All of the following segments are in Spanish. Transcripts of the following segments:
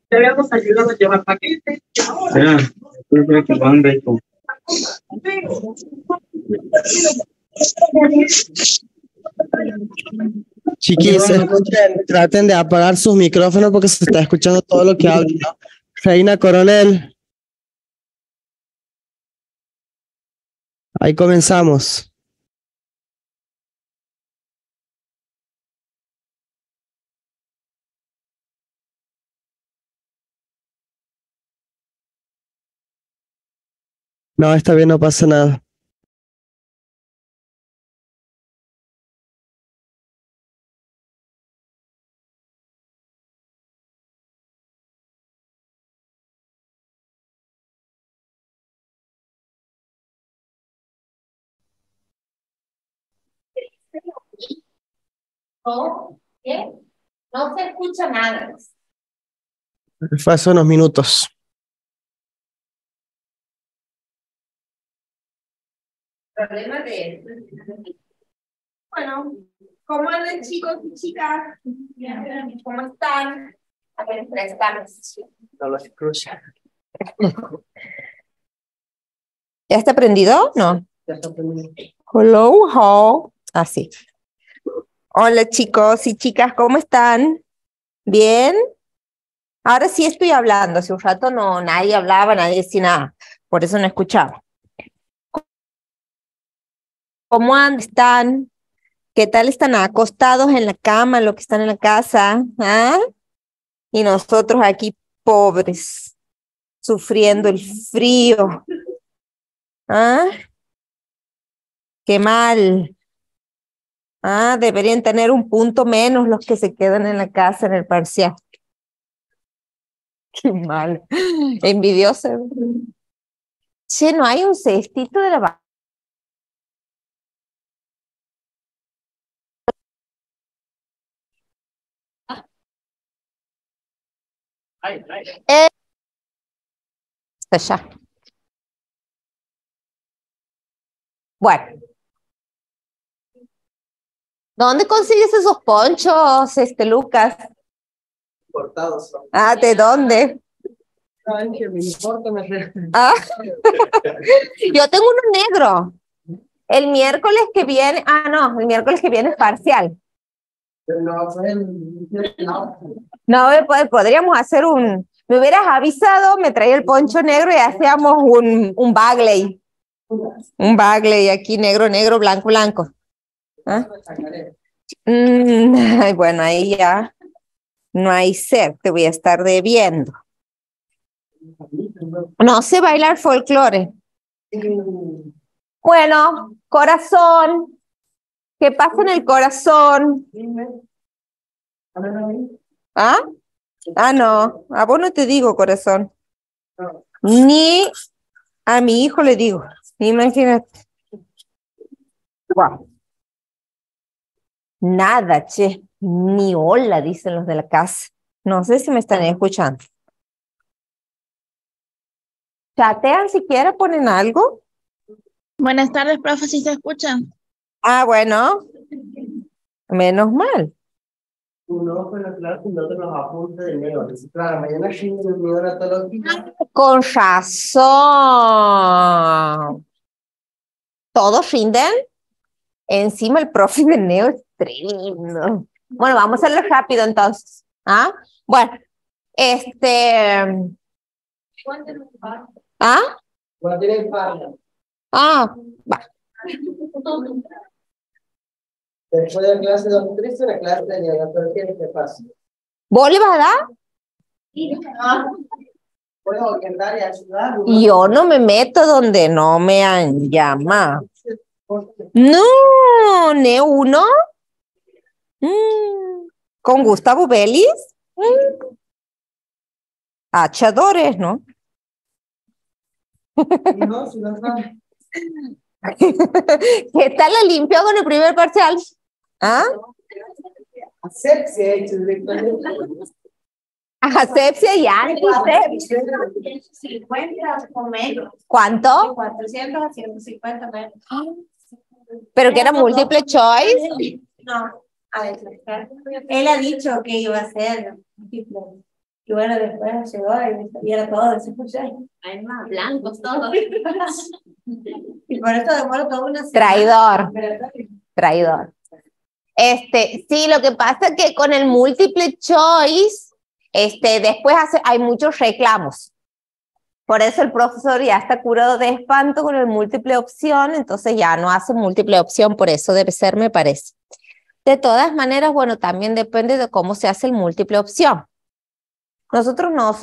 Debemos ayudar a llevar paquetes. Ya, creo que van de esto. Chiquis, escuchen, traten de apagar sus micrófonos porque se está escuchando todo lo que hablan, ¿no? Reina Coronel. Ahí comenzamos. No, está bien, no pasa nada. No, ¿qué? No se escucha nada. Fue hace unos minutos. Problema de... Bueno, ¿cómo andan chicos y chicas? ¿Cómo están? A ver, estamos. No lo escucha. ¿Ya está prendido? No. Ya está prendido. Hello, how? Así. Hola chicos y chicas, ¿cómo están? ¿Bien? Ahora sí estoy hablando. Hace un rato no, nadie hablaba, nadie decía nada. Por eso no escuchaba. ¿Cómo están? ¿Qué tal están acostados en la cama, los que están en la casa? ¿Ah? Y nosotros aquí pobres, sufriendo el frío. ¿Ah? Qué mal. Ah, deberían tener un punto menos los que se quedan en la casa en el parcial. Qué mal. Envidioso. Che, no hay un cestito de la está allá. Bueno. ¿Dónde consigues esos ponchos, Lucas? Cortados. Ah, ¿de dónde? Ay, que me importa, Ah. Yo tengo uno negro. El miércoles que viene, no, el miércoles que viene es parcial. No, podríamos hacer me hubieras avisado, me traía el poncho negro y hacíamos un bagley. Un bagley aquí, negro, negro, blanco, blanco. ¿Ah? Ay, bueno, ahí ya no hay ser, te voy a estar debiendo. No sé bailar folclore. Bueno, corazón, ¿qué pasa en el corazón? ¿Ah? Ah, no, a vos no te digo corazón. Ni a mi hijo le digo. Imagínate. Wow. Nada, che. Ni hola, dicen los de la casa. No sé si me están escuchando. ¿Chatean siquiera? ¿Ponen algo? Buenas tardes, profe, ¿sí se escuchan? Ah, bueno. Menos mal. Uno fue la clase y otro los apuntes de Neo. Claro, mañana sí me olvidó todo lo que... Con razón. ¿Todos rinden? Encima el profe de Neo es tremendo. Bueno, vamos a hacerlo rápido entonces. ¿Ah? Bueno, ¿Ah? Ah, va. Después de la clase de nutrición, la clase de neonatología es fácil. ¿Vos le vas a dar? Puedo orientar y ayudar. Yo no me meto donde no me han llamado. No, ¿ne uno? ¿Con Gustavo Vélez? Achadores, ¿no? No, si no sabe. ¿Qué tal la limpió con el primer parcial? ¿Ah? Asepsia hecho directamente. Asepsia y antisepsia. 150 o menos. ¿Cuánto? 400 a 150 menos. ¿Pero que era múltiple choice? No, Él ha dicho que iba a hacer. Y bueno, después llegó y era todo, se escuchó. Hay más blancos todos. Y por eso demoró toda una semana. Traidor. Traidor. Sí, lo que pasa es que con el multiple choice, después hay muchos reclamos. Por eso el profesor ya está curado de espanto con el múltiple opción, entonces ya no hace múltiple opción, por eso debe ser, me parece. De todas maneras, bueno, también depende de cómo se hace el múltiple opción. Nosotros no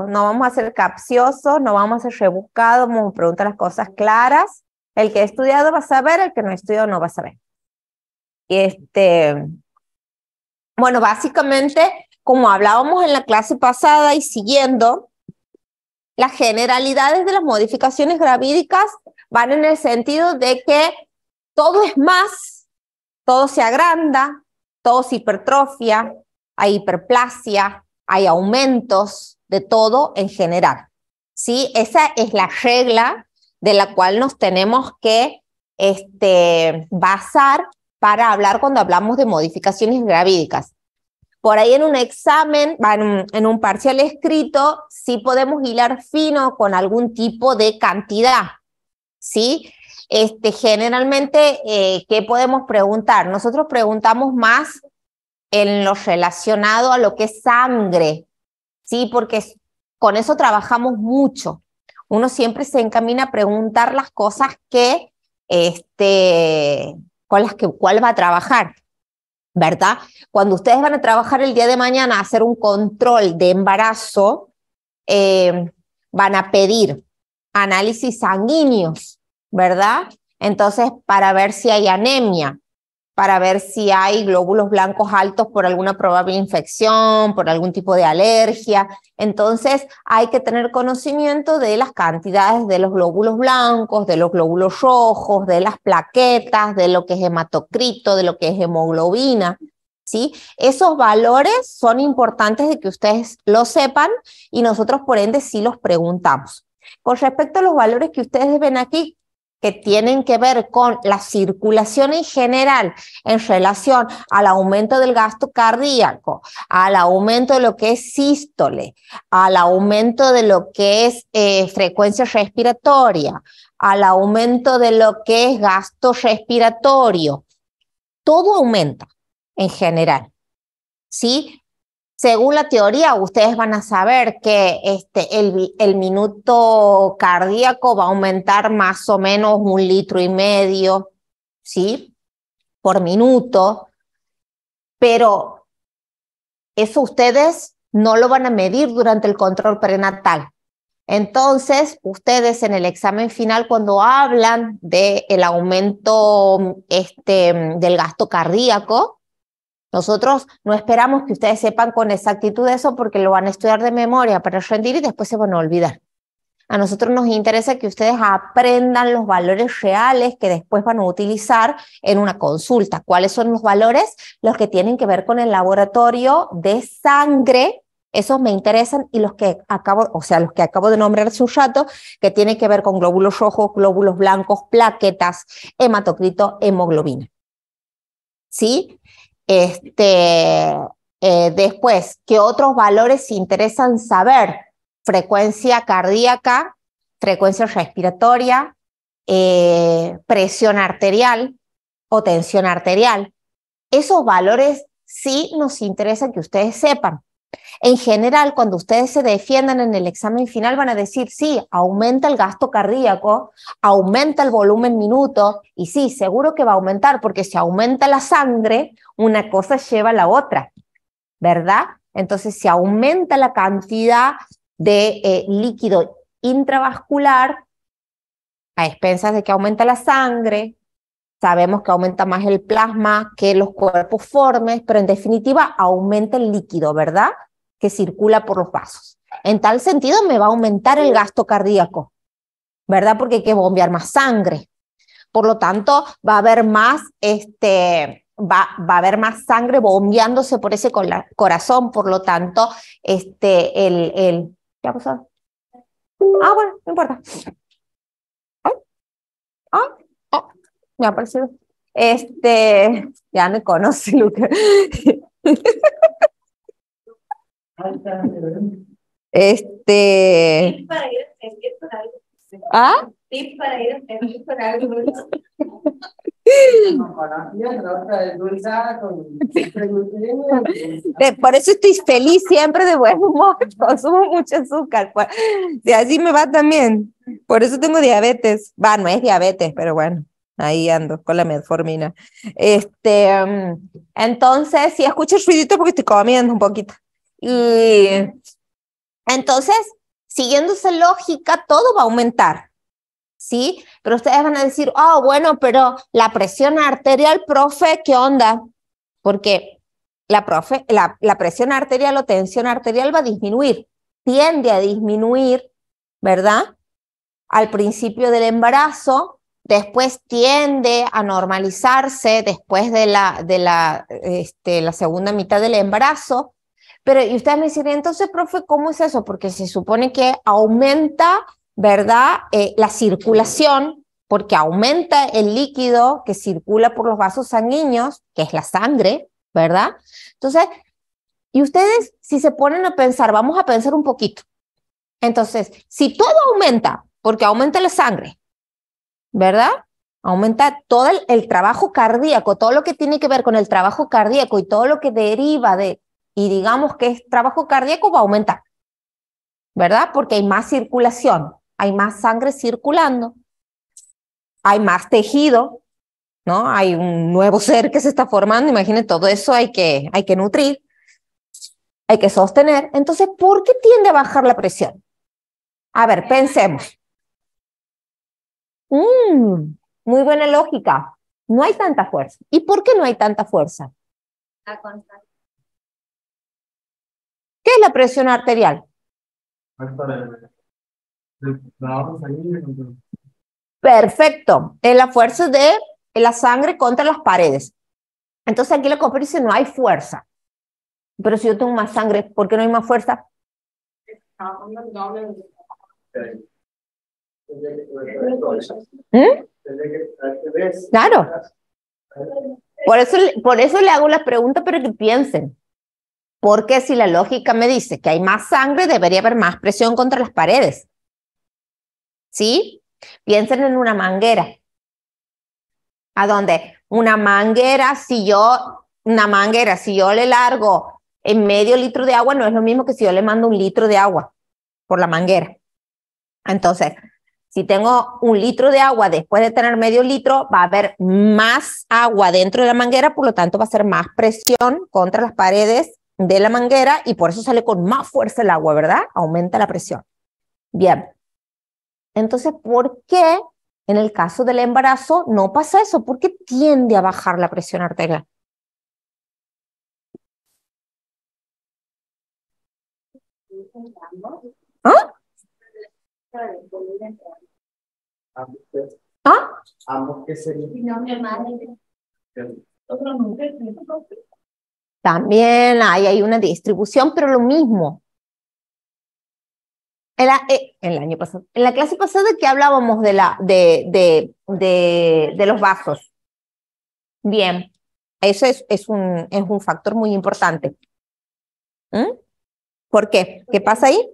vamos a ser capciosos, no vamos a ser rebuscados, vamos a preguntar las cosas claras. El que ha estudiado va a saber, el que no ha estudiado no va a saber. Bueno, básicamente, como hablábamos en la clase pasada y siguiendo, las generalidades de las modificaciones gravídicas van en el sentido de que todo es más, todo se agranda, todo se hipertrofia, hay hiperplasia, hay aumentos de todo en general. ¿Sí? Esa es la regla de la cual nos tenemos que basar para hablar cuando hablamos de modificaciones gravídicas. Por ahí en un examen, en un parcial escrito, sí podemos hilar fino con algún tipo de cantidad, ¿sí? Generalmente, ¿qué podemos preguntar? Nosotros preguntamos más en lo relacionado a lo que es sangre, ¿sí? Porque con eso trabajamos mucho. Uno siempre se encamina a preguntar las cosas que, con las que cuál va a trabajar, ¿verdad? Cuando ustedes van a trabajar el día de mañana a hacer un control de embarazo, van a pedir análisis sanguíneos, ¿verdad? Entonces, para ver si hay anemia, para ver si hay glóbulos blancos altos por alguna probable infección, por algún tipo de alergia. Entonces, hay que tener conocimiento de las cantidades de los glóbulos blancos, de los glóbulos rojos, de las plaquetas, de lo que es hematocrito, de lo que es hemoglobina, ¿sí? Esos valores son importantes de que ustedes lo sepan y nosotros, por ende, sí los preguntamos. Con respecto a los valores que ustedes ven aquí, que tienen que ver con la circulación en general en relación al aumento del gasto cardíaco, al aumento de lo que es sístole, al aumento de lo que es frecuencia respiratoria, al aumento de lo que es gasto respiratorio, todo aumenta en general, ¿sí? Según la teoría, ustedes van a saber que el minuto cardíaco va a aumentar más o menos 1,5 litros, ¿sí? Por minuto, pero eso ustedes no lo van a medir durante el control prenatal. Entonces, ustedes en el examen final, cuando hablan del aumento del gasto cardíaco, nosotros no esperamos que ustedes sepan con exactitud eso porque lo van a estudiar de memoria para rendir y después se van a olvidar. A nosotros nos interesa que ustedes aprendan los valores reales que después van a utilizar en una consulta. ¿Cuáles son los valores? Los que tienen que ver con el laboratorio de sangre, esos me interesan, y los que acabo de nombrar hace un rato, que tienen que ver con glóbulos rojos, glóbulos blancos, plaquetas, hematocrito, hemoglobina. ¿Sí? Después, ¿qué otros valores interesan saber? Frecuencia cardíaca, frecuencia respiratoria, presión arterial o tensión arterial. Esos valores sí nos interesa que ustedes sepan. En general, cuando ustedes se defiendan en el examen final van a decir, sí, aumenta el gasto cardíaco, aumenta el volumen minuto, y sí, seguro que va a aumentar, porque si aumenta la sangre, una cosa lleva a la otra, ¿verdad? Entonces, si aumenta la cantidad de líquido intravascular, a expensas de que aumenta la sangre, sabemos que aumenta más el plasma que los cuerpos formes, pero en definitiva aumenta el líquido, ¿verdad? Que circula por los vasos. En tal sentido me va a aumentar el gasto cardíaco, ¿verdad? Porque hay que bombear más sangre. Por lo tanto, va a haber más, va a haber más sangre bombeándose por ese corazón. Por lo tanto, ¿qué ha pasado? Bueno, no importa. Me ha parecido. Ya me conoce, Lucas. Tip para ir a sentir por algo. ¿Ah? Tip para ir a sentir por algo. Por eso estoy feliz siempre de buen humor, consumo mucho azúcar, pues. Y así me va también. Por eso tengo diabetes. Va, no es diabetes, pero bueno, ahí ando con la metformina. Entonces, sí, escucho el ruidito porque estoy comiendo un poquito. Y entonces, siguiendo esa lógica, todo va a aumentar. ¿Sí? Pero ustedes van a decir, oh, bueno, pero la presión arterial, profe, ¿qué onda? Porque la presión arterial o tensión arterial va a disminuir, tiende a disminuir, ¿verdad? Al principio del embarazo, después tiende a normalizarse después de la segunda mitad del embarazo. Pero, y ustedes me dicen, entonces, profe, ¿cómo es eso? Porque se supone que aumenta, ¿verdad? La circulación, porque aumenta el líquido que circula por los vasos sanguíneos, que es la sangre, ¿verdad? Entonces, y ustedes, si se ponen a pensar, vamos a pensar un poquito. Entonces, si todo aumenta, porque aumenta la sangre, ¿verdad? Aumenta todo el trabajo cardíaco, todo lo que tiene que ver con el trabajo cardíaco y todo lo que deriva de, y digamos que es trabajo cardíaco, va a aumentar, ¿verdad? Porque hay más circulación, hay más sangre circulando, hay más tejido, ¿no? Hay un nuevo ser que se está formando, imagínense, todo eso hay que nutrir, hay que sostener. Entonces, ¿por qué tiende a bajar la presión? A ver, pensemos. Muy buena lógica. No hay tanta fuerza. ¿Y por qué no hay tanta fuerza? ¿Qué es la presión arterial? Perfecto. Es la fuerza de la sangre contra las paredes. Entonces aquí la compañía dice no hay fuerza. Pero si yo tengo más sangre, ¿por qué no hay más fuerza? Claro. Por eso le hago la pregunta, pero que piensen. Porque si la lógica me dice que hay más sangre, debería haber más presión contra las paredes. ¿Sí? Piensen en una manguera. ¿A dónde? Una manguera, si yo le largo en medio litro de agua, no es lo mismo que si yo le mando 1 litro de agua por la manguera. Entonces, si tengo 1 litro de agua después de tener medio litro, va a haber más agua dentro de la manguera, por lo tanto va a ser más presión contra las paredes de la manguera y por eso sale con más fuerza el agua, ¿verdad? Aumenta la presión. Bien. Entonces, ¿por qué en el caso del embarazo no pasa eso? ¿Por qué tiende a bajar la presión arterial? ¿Ah? ¿Ah? También hay una distribución, pero lo mismo. El año pasado, en la clase pasada que hablábamos de los vasos. Bien, eso es un factor muy importante. ¿Por qué? ¿Qué pasa ahí?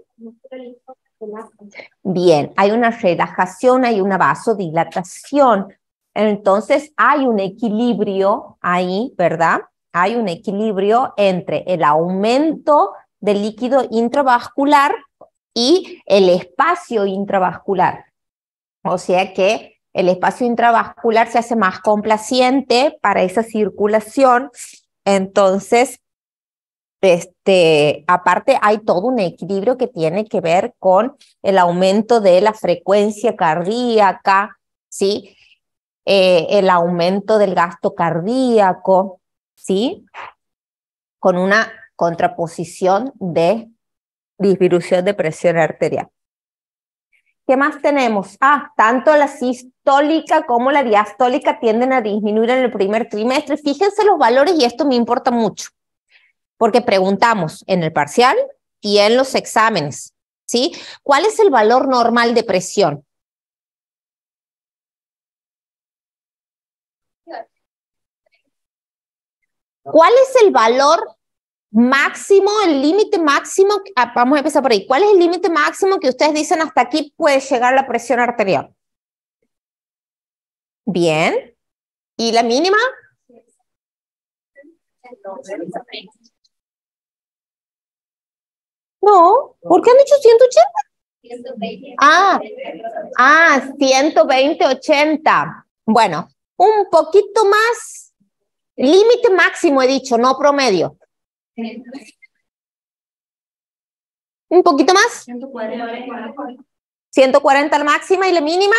Bien, hay una relajación, hay una vasodilatación. Entonces hay un equilibrio ahí, ¿verdad? Hay un equilibrio entre el aumento del líquido intravascular y el espacio intravascular. O sea que el espacio intravascular se hace más complaciente para esa circulación. Entonces, aparte hay todo un equilibrio que tiene que ver con el aumento de la frecuencia cardíaca, ¿sí? El aumento del gasto cardíaco, ¿sí? Con una contraposición de disminución de presión arterial. ¿Qué más tenemos? Tanto la sistólica como la diastólica tienden a disminuir en el primer trimestre. Fíjense los valores y esto me importa mucho, porque preguntamos en el parcial y en los exámenes, ¿sí? ¿Cuál es el valor normal de presión? ¿Cuál es el valor máximo, el límite máximo? Vamos a empezar por ahí. ¿Cuál es el límite máximo que ustedes dicen hasta aquí puede llegar la presión arterial? Bien. ¿Y la mínima? No. ¿Por qué han dicho 180? Ah, 120, 80. Bueno, un poquito más. Límite máximo he dicho, no promedio. Un poquito más. 140 al máxima y la mínima.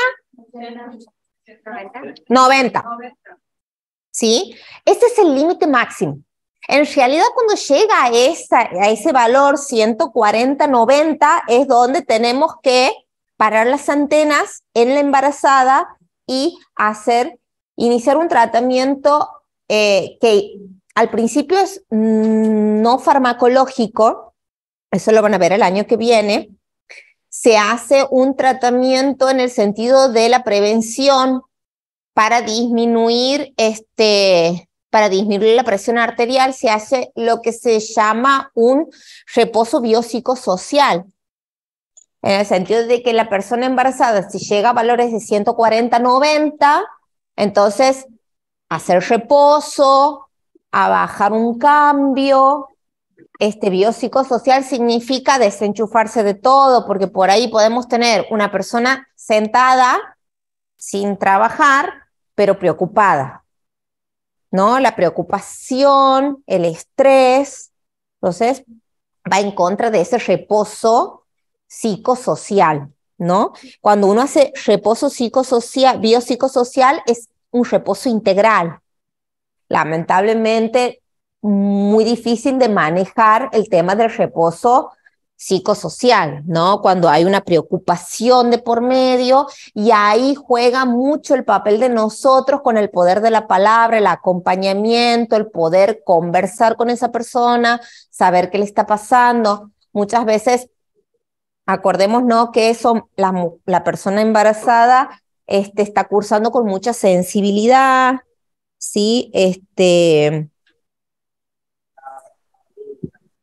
90. ¿Sí? Ese es el límite máximo. En realidad, cuando llega a ese valor 140, 90, es donde tenemos que parar las antenas en la embarazada y iniciar un tratamiento que al principio es no farmacológico, eso lo van a ver el año que viene. Se hace un tratamiento en el sentido de la prevención para disminuir la presión arterial. Se hace lo que se llama un reposo biopsicosocial, en el sentido de que la persona embarazada, si llega a valores de 140, 90, entonces hacer reposo, a bajar un cambio. Biopsicosocial significa desenchufarse de todo, porque por ahí podemos tener una persona sentada sin trabajar, pero preocupada, ¿no? La preocupación, el estrés, entonces va en contra de ese reposo psicosocial, ¿no? Cuando uno hace reposo psicosocial, biopsicosocial, es un reposo integral. Lamentablemente, muy difícil de manejar el tema del reposo psicosocial, ¿no? Cuando hay una preocupación de por medio, y ahí juega mucho el papel de nosotros con el poder de la palabra, el acompañamiento, el poder conversar con esa persona, saber qué le está pasando. Muchas veces, acordémonos que la persona embarazada está cursando con mucha sensibilidad, ¿sí?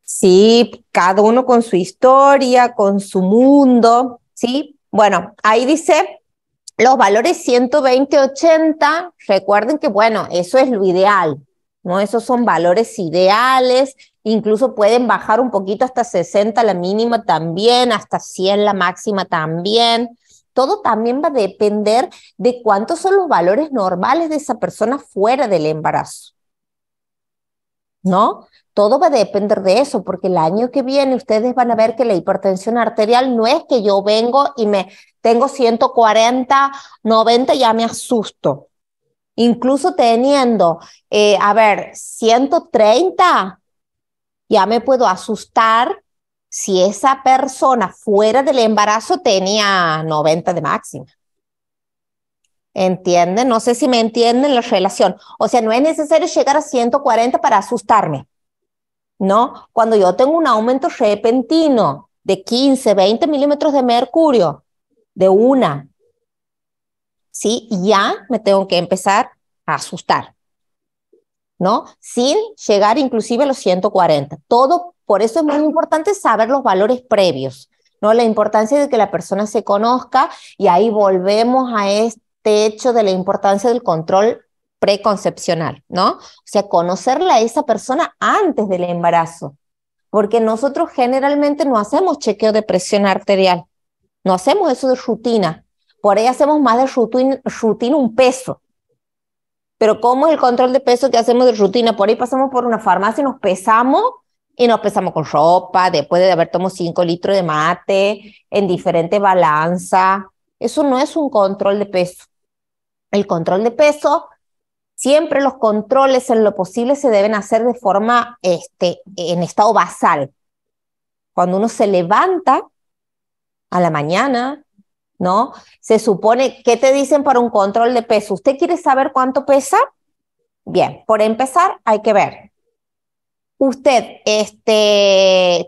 Sí, cada uno con su historia, con su mundo, ¿sí? Bueno, ahí dice los valores 120, 80, recuerden que, bueno, eso es lo ideal, ¿no? Esos son valores ideales, incluso pueden bajar un poquito hasta 60 la mínima también, hasta 100 la máxima también. Todo también va a depender de cuántos son los valores normales de esa persona fuera del embarazo, ¿no? Todo va a depender de eso, porque el año que viene ustedes van a ver que la hipertensión arterial no es que yo vengo y tengo 140, 90 y ya me asusto. Incluso teniendo, 130, ya me puedo asustar si esa persona fuera del embarazo tenía 90 de máxima. ¿Entienden? No sé si me entienden la relación. O sea, no es necesario llegar a 140 para asustarme, ¿no? Cuando yo tengo un aumento repentino de 15, 20 milímetros de mercurio, de una, ¿sí? Ya me tengo que empezar a asustar, ¿no? Sin llegar inclusive a los 140. Todo, por eso es muy importante saber los valores previos, ¿no? La importancia de que la persona se conozca, y ahí volvemos a este hecho de la importancia del control preconcepcional, ¿no? O sea, conocerla a esa persona antes del embarazo, porque nosotros generalmente no hacemos chequeo de presión arterial, no hacemos eso de rutina, por ahí hacemos más de rutina un peso. Pero ¿cómo es el control de peso que hacemos de rutina? Por ahí pasamos por una farmacia y nos pesamos con ropa, después de haber tomado 5 litros de mate, en diferente balanza. Eso no es un control de peso. El control de peso, siempre los controles en lo posible se deben hacer de forma, en estado basal. Cuando uno se levanta a la mañana, ¿no? Se supone, ¿qué te dicen para un control de peso? ¿Usted quiere saber cuánto pesa? Bien, por empezar hay que ver. Usted,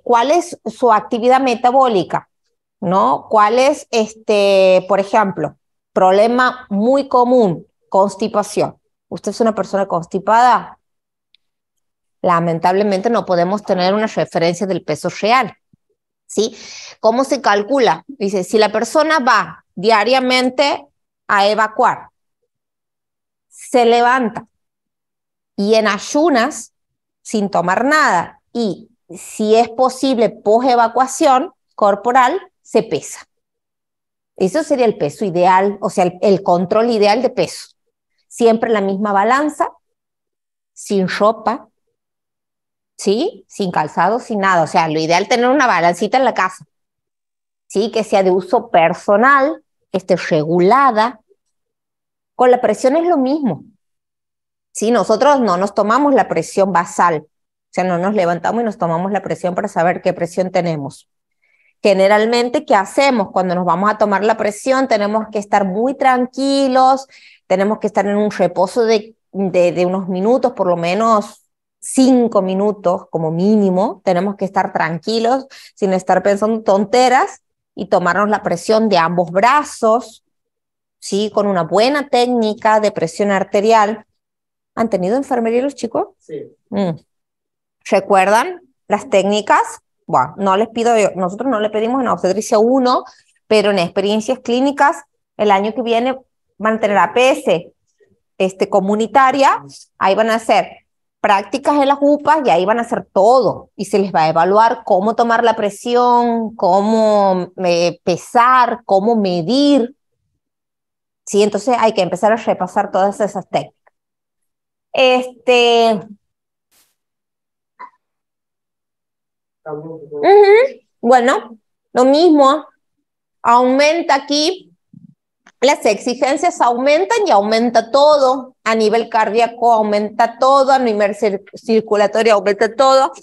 ¿cuál es su actividad metabólica? ¿No? ¿Cuál es, por ejemplo, problema muy común, constipación? ¿Usted es una persona constipada? Lamentablemente no podemos tener una referencia del peso real, ¿sí? ¿Cómo se calcula? Dice, si la persona va diariamente a evacuar, se levanta y en ayunas, sin tomar nada, y si es posible post-evacuación corporal, se pesa. Eso sería el peso ideal, o sea, el control ideal de peso. Siempre la misma balanza, sin ropa, ¿sí? Sin calzado, sin nada. O sea, lo ideal es tener una balancita en la casa, ¿sí? Que sea de uso personal, que esté regulada. Con la presión es lo mismo, ¿sí? Nosotros no nos tomamos la presión basal, o sea, no nos levantamos y nos tomamos la presión para saber qué presión tenemos. Generalmente, ¿qué hacemos? Cuando nos vamos a tomar la presión, tenemos que estar muy tranquilos, tenemos que estar en un reposo de unos minutos, por lo menos 5 minutos como mínimo. Tenemos que estar tranquilos, sin estar pensando tonteras, y tomarnos la presión de ambos brazos, ¿sí? Con una buena técnica de presión arterial. ¿Han tenido enfermería los chicos? Sí. ¿Recuerdan las técnicas? Bueno, no les pido yo, nosotros no le pedimos en obstetricia 1, pero en experiencias clínicas el año que viene van a tener APS comunitaria, ahí van a hacer prácticas en las UPAs y ahí van a hacer todo, y se les va a evaluar cómo tomar la presión, cómo pesar, cómo medir, ¿sí? Entonces hay que empezar a repasar todas esas técnicas. Bueno, lo mismo, aumenta aquí, las exigencias aumentan y aumenta todo, a nivel cardíaco aumenta todo, a nivel circulatorio aumenta todo,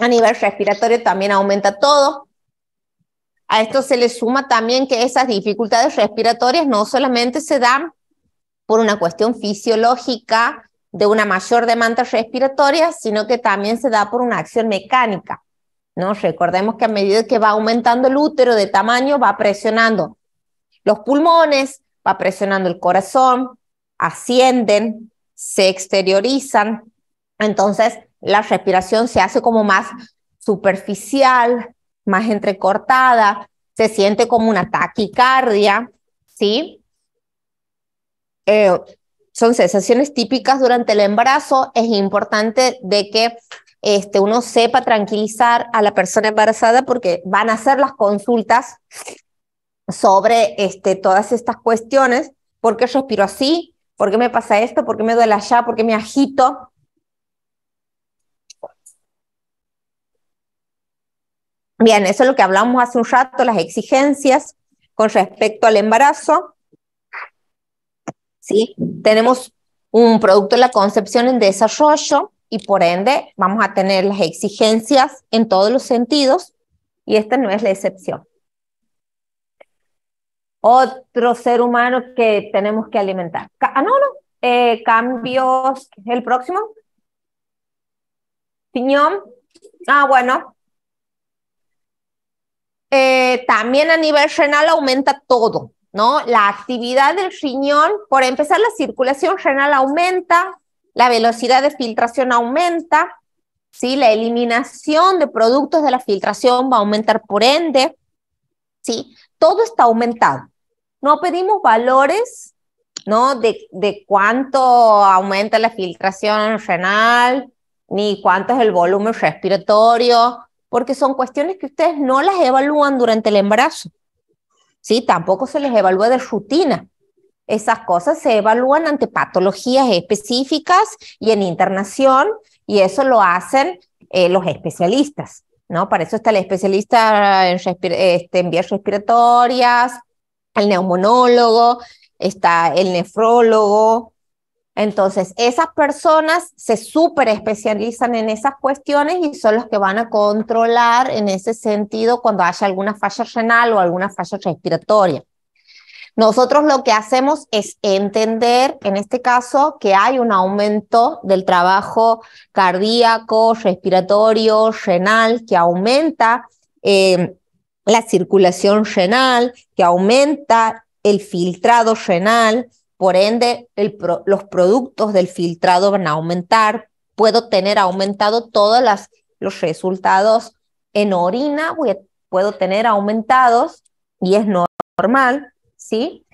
a nivel respiratorio también aumenta todo. A esto se le suma también que esas dificultades respiratorias no solamente se dan por una cuestión fisiológica de una mayor demanda respiratoria, sino que también se da por una acción mecánica, ¿no? Recordemos que a medida que va aumentando el útero de tamaño, va presionando los pulmones, va presionando el corazón, ascienden, se exteriorizan, entonces la respiración se hace como más superficial, más entrecortada, se siente como una taquicardia, ¿sí? Son sensaciones típicas durante el embarazo. Es importante de que uno sepa tranquilizar a la persona embarazada, porque van a hacer las consultas sobre todas estas cuestiones. ¿Por qué respiro así? ¿Por qué me pasa esto? ¿Por qué me duele allá? ¿Por qué me agito? Bien, eso es lo que hablamos hace un rato, las exigencias con respecto al embarazo. ¿Sí? Tenemos un producto de la concepción en desarrollo y por ende vamos a tener las exigencias en todos los sentidos, y esta no es la excepción. Otro ser humano que tenemos que alimentar. Cambios, ¿el próximo? Piñón. Bueno. También a nivel renal aumenta todo, ¿no? La actividad del riñón, por empezar, la circulación renal aumenta, la velocidad de filtración aumenta, ¿sí? La eliminación de productos de la filtración va a aumentar por ende, ¿sí? Todo está aumentado. No pedimos valores, ¿no? De cuánto aumenta la filtración renal, ni cuánto es el volumen respiratorio, porque son cuestiones que ustedes no las evalúan durante el embarazo, ¿sí? Tampoco se les evalúa de rutina. Esas cosas se evalúan ante patologías específicas y en internación, y eso lo hacen los especialistas, ¿no? Para eso está el especialista en vías respiratorias, el neumonólogo, está el nefrólogo. Entonces, esas personas se súper especializan en esas cuestiones y son los que van a controlar en ese sentido cuando haya alguna falla renal o alguna falla respiratoria. Nosotros lo que hacemos es entender, en este caso, que hay un aumento del trabajo cardíaco, respiratorio, renal, que aumenta la circulación renal, que aumenta el filtrado renal. Por ende, los productos del filtrado van a aumentar, puedo tener aumentado todos los resultados en orina, puedo tener aumentados, y es normal, ¿sí?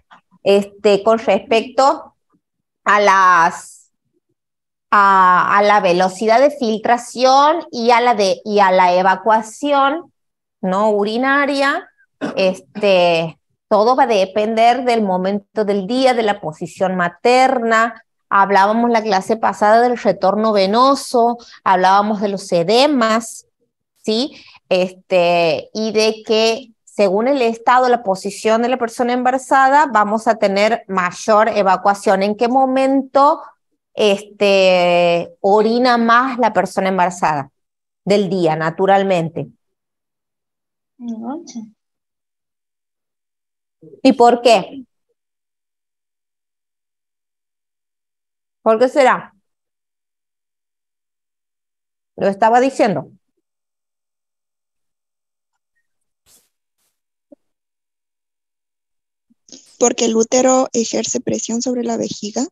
Con respecto a la velocidad de filtración y a la evacuación no urinaria, todo va a depender del momento del día, de la posición materna. Hablábamos la clase pasada del retorno venoso, hablábamos de los edemas, ¿sí? Y de que según el estado, la posición de la persona embarazada, vamos a tener mayor evacuación. ¿En qué momento orina más la persona embarazada? Del día, naturalmente. Noche. ¿Y por qué? ¿Por qué será? Lo estaba diciendo. Porque el útero ejerce presión sobre la vejiga.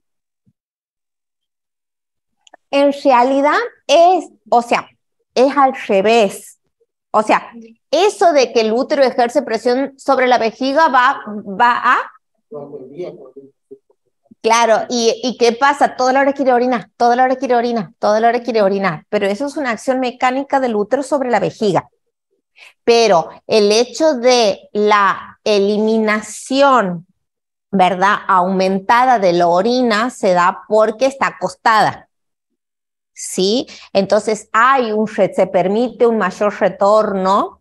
En realidad es al revés. O sea, eso de que el útero ejerce presión sobre la vejiga va a... Claro, ¿y qué pasa? Toda la hora quiere orinar, toda la hora quiere orinar, toda la hora quiere orinar. Pero eso es una acción mecánica del útero sobre la vejiga. Pero el hecho de la eliminación, ¿verdad?, aumentada de la orina se da porque está acostada, ¿sí? Entonces se permite un mayor retorno,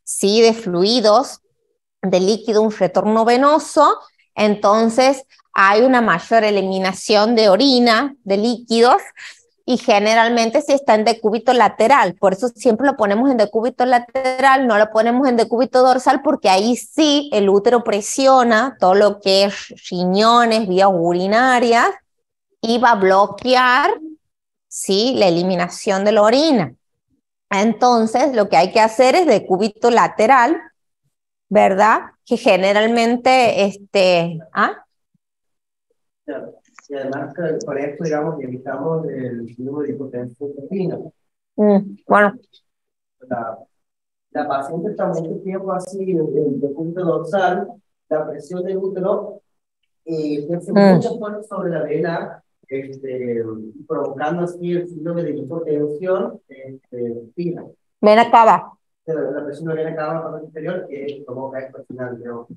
¿sí?, de fluidos, de líquido, un retorno venoso. Entonces hay una mayor eliminación de orina, de líquidos, y generalmente si está en decúbito lateral. Por eso siempre lo ponemos en decúbito lateral, no lo ponemos en decúbito dorsal, porque ahí sí el útero presiona todo lo que es riñones, vías urinarias, y va a bloquear, ¿sí?, la eliminación de la orina. Entonces lo que hay que hacer es decúbito lateral, ¿verdad? Que generalmente, Y además, por esto, digamos, evitamos el síndrome de hipotensión supina. Bueno. La paciente está mucho tiempo así, en el punto dorsal, la presión del útero ejerce mucha fuerza sobre la vena, provocando así el síndrome de hipotensión supina. Vena cava. La presión de la vena cava para el exterior, que provoca esto al final, digamos.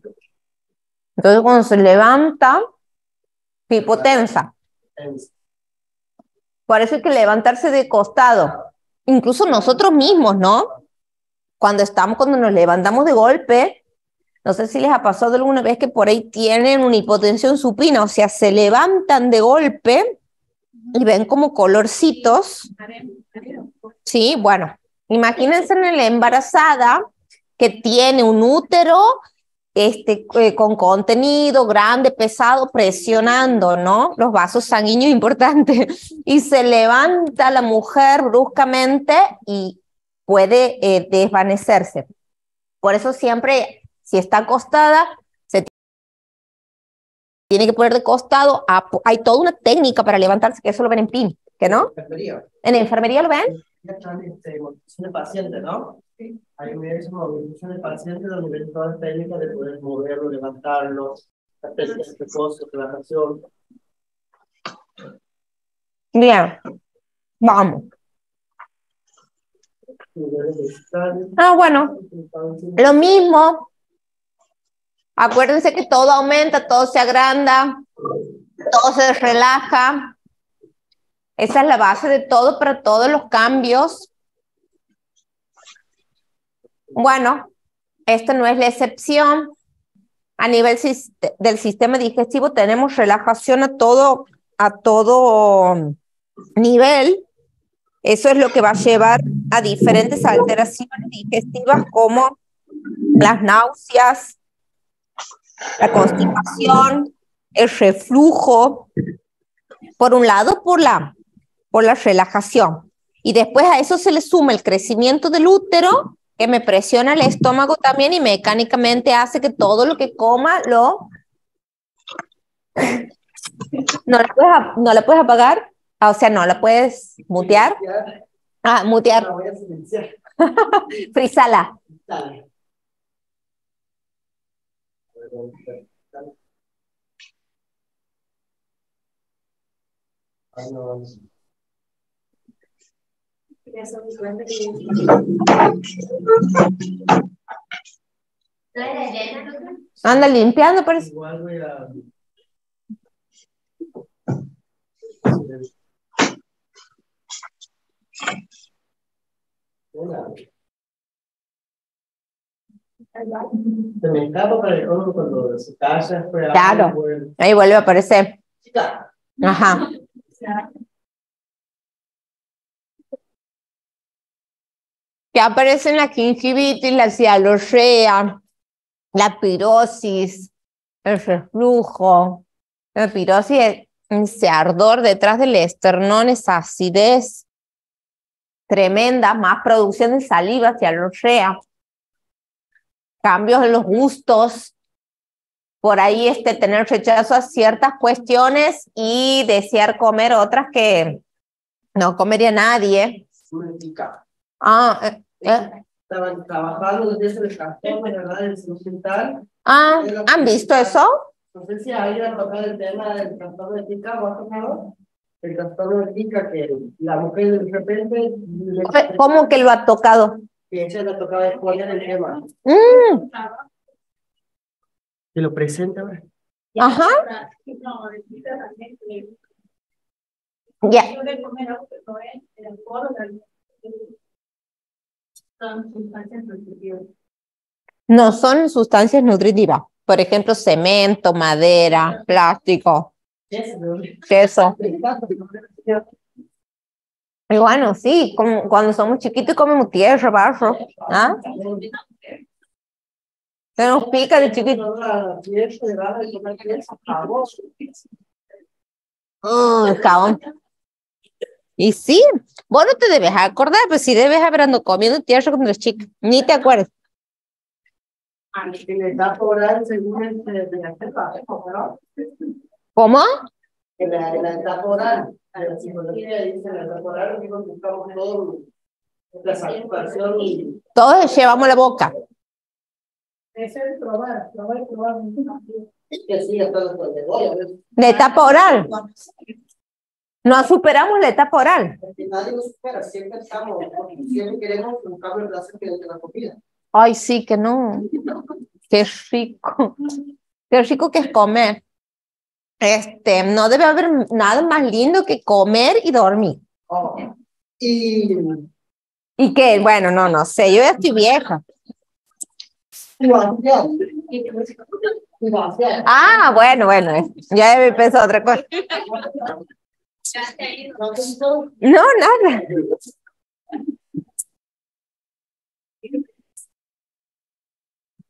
Entonces, cuando se levanta, se hipotensa. Por eso hay que levantarse de costado. Incluso nosotros mismos, ¿no? Cuando nos levantamos de golpe, no sé si les ha pasado alguna vez que por ahí tienen una hipotensión supina, o sea, se levantan de golpe y ven como colorcitos. Sí, bueno, imagínense en la embarazada que tiene un útero con contenido grande, pesado, presionando, ¿no?, los vasos sanguíneos importantes, y se levanta la mujer bruscamente y puede desvanecerse. Por eso siempre, si está acostada, se tiene que poner de costado. Hay toda una técnica para levantarse, que eso lo ven en PIN, ¿que no? ¿En la enfermería lo ven? Movilización de paciente, ¿no? Sí. Hay movilización de paciente donde ven todas las técnicas de poder moverlo, levantarlo, las técnicas de reposo, relajación. Bien, vamos. Bueno, lo mismo. Acuérdense que todo aumenta, todo se agranda, todo se relaja. Esa es la base de todo, para todos los cambios. Bueno, esto no es la excepción. A nivel del sistema digestivo tenemos relajación a todo nivel. Eso es lo que va a llevar a diferentes alteraciones digestivas, como las náuseas, la constipación, el reflujo. Por un lado, por la relajación. Y después a eso se le suma el crecimiento del útero, que me presiona el estómago también y mecánicamente hace que todo lo que coma ¿No la puedes apagar? Ah, o sea, no, ¿la puedes mutear? Ah, mutear. La voy a silenciar. Frisala. Dale. Ay, no. Anda limpiando, parece. Igual voy a... Se me escapa para el colmo cuando se calla. Claro, ahí vuelve a aparecer. Chica. Ajá. Que aparecen la gingivitis, la cialorrea, la pirosis, el reflujo. La pirosis es ese ardor detrás del esternón, esa acidez tremenda, más producción de saliva, cialorrea, cambios en los gustos, por ahí tener rechazo a ciertas cuestiones y desear comer otras que no comería nadie. Estaban trabajando desde el trastorno, ¿verdad? En salud mental. ¿Han visto eso? No sé si alguien ha tocado el tema del trastorno de pica, ¿o ha tocado? El trastorno de pica, que la mujer de repente... ¿Cómo que lo ha tocado? Que ella le ha tocado exponer el tema. Que lo presenta, ¿verdad? Ajá. Ya. No son sustancias nutritivas. Por ejemplo, cemento, madera, plástico, queso. Y bueno, sí, como cuando somos chiquitos comemos tierra, barro. ¿Ah? Se nos pica de chiquito. Jabón. Y sí, vos no te debes acordar, pues si debes haber andado comiendo tierra cuando eres chica. Ni te acuerdas. En la etapa oral, según de la etapa, ¿no? ¿Cómo? En la etapa oral, en la psicología dice en la etapa oral, digo, buscamos todo, la satisfacción y... Todos llevamos la boca. Eso es probar. Que sigue todo el de hoy, a ver. La etapa oral. No superamos la etapa oral. Nadie nos supera, siempre estamos, siempre queremos un cambio de placer que de la comida. Ay, sí, que no. Qué rico. Qué rico que es comer. No debe haber nada más lindo que comer y dormir. Oh. Y que, bueno, no sé, yo ya estoy vieja. Bueno, ya he pensado otra cosa. No, nada.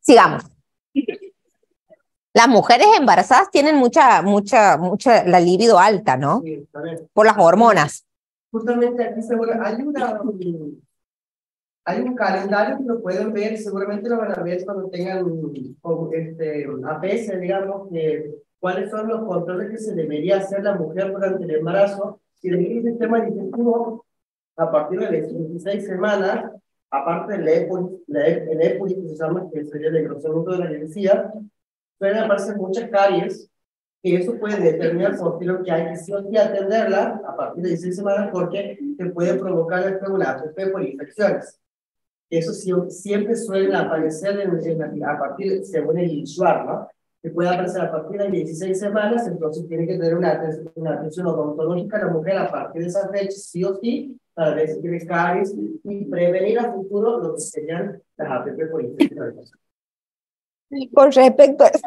Sigamos. Las mujeres embarazadas tienen mucha la libido alta, ¿no? Sí, por las hormonas. Justamente aquí seguro hay un calendario que lo pueden ver, seguramente lo van a ver cuando tengan APS, digamos, cuáles son los controles que se debería hacer la mujer durante el embarazo. Si el sistema digestivo, a partir de las 16 semanas, aparte del épolis que se llama, que sería el engrosamiento de la encía, suelen aparecer muchas caries, y eso puede determinar por qué lo que hay que sí o sí atenderla a partir de 16 semanas, porque te puede provocar después una APP por infecciones. Eso siempre suele aparecer a partir, según el INSUAR, ¿no? Que puede aparecer a partir de 16 semanas, entonces tiene que tener una atención odontológica a la mujer a partir de esa fecha, sí o sí, para ver si tiene caries y prevenir a futuro lo que serían las APP por infecciones. Con respecto a eso,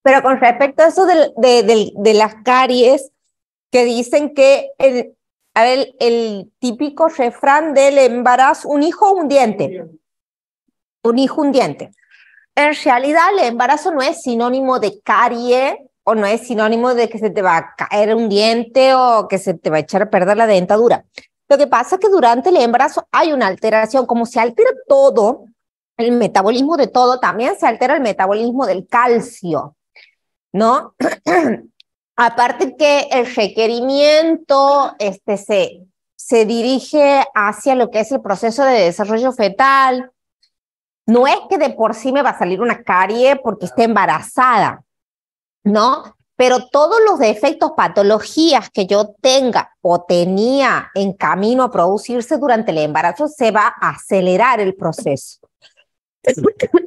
pero con respecto a eso de las caries, que dicen que el típico refrán del embarazo, un hijo un diente. Un hijo un diente. En realidad el embarazo no es sinónimo de carie, o no es sinónimo de que se te va a caer un diente o que se te va a echar a perder la dentadura. Lo que pasa es que durante el embarazo hay una alteración, como se altera todo, el metabolismo de todo, también se altera el metabolismo del calcio, ¿no? Aparte que el requerimiento se dirige hacia lo que es el proceso de desarrollo fetal. No es que de por sí me va a salir una carie porque esté embarazada, ¿no? Pero todos los defectos, patologías que yo tenga o tenía en camino a producirse durante el embarazo, se va a acelerar el proceso.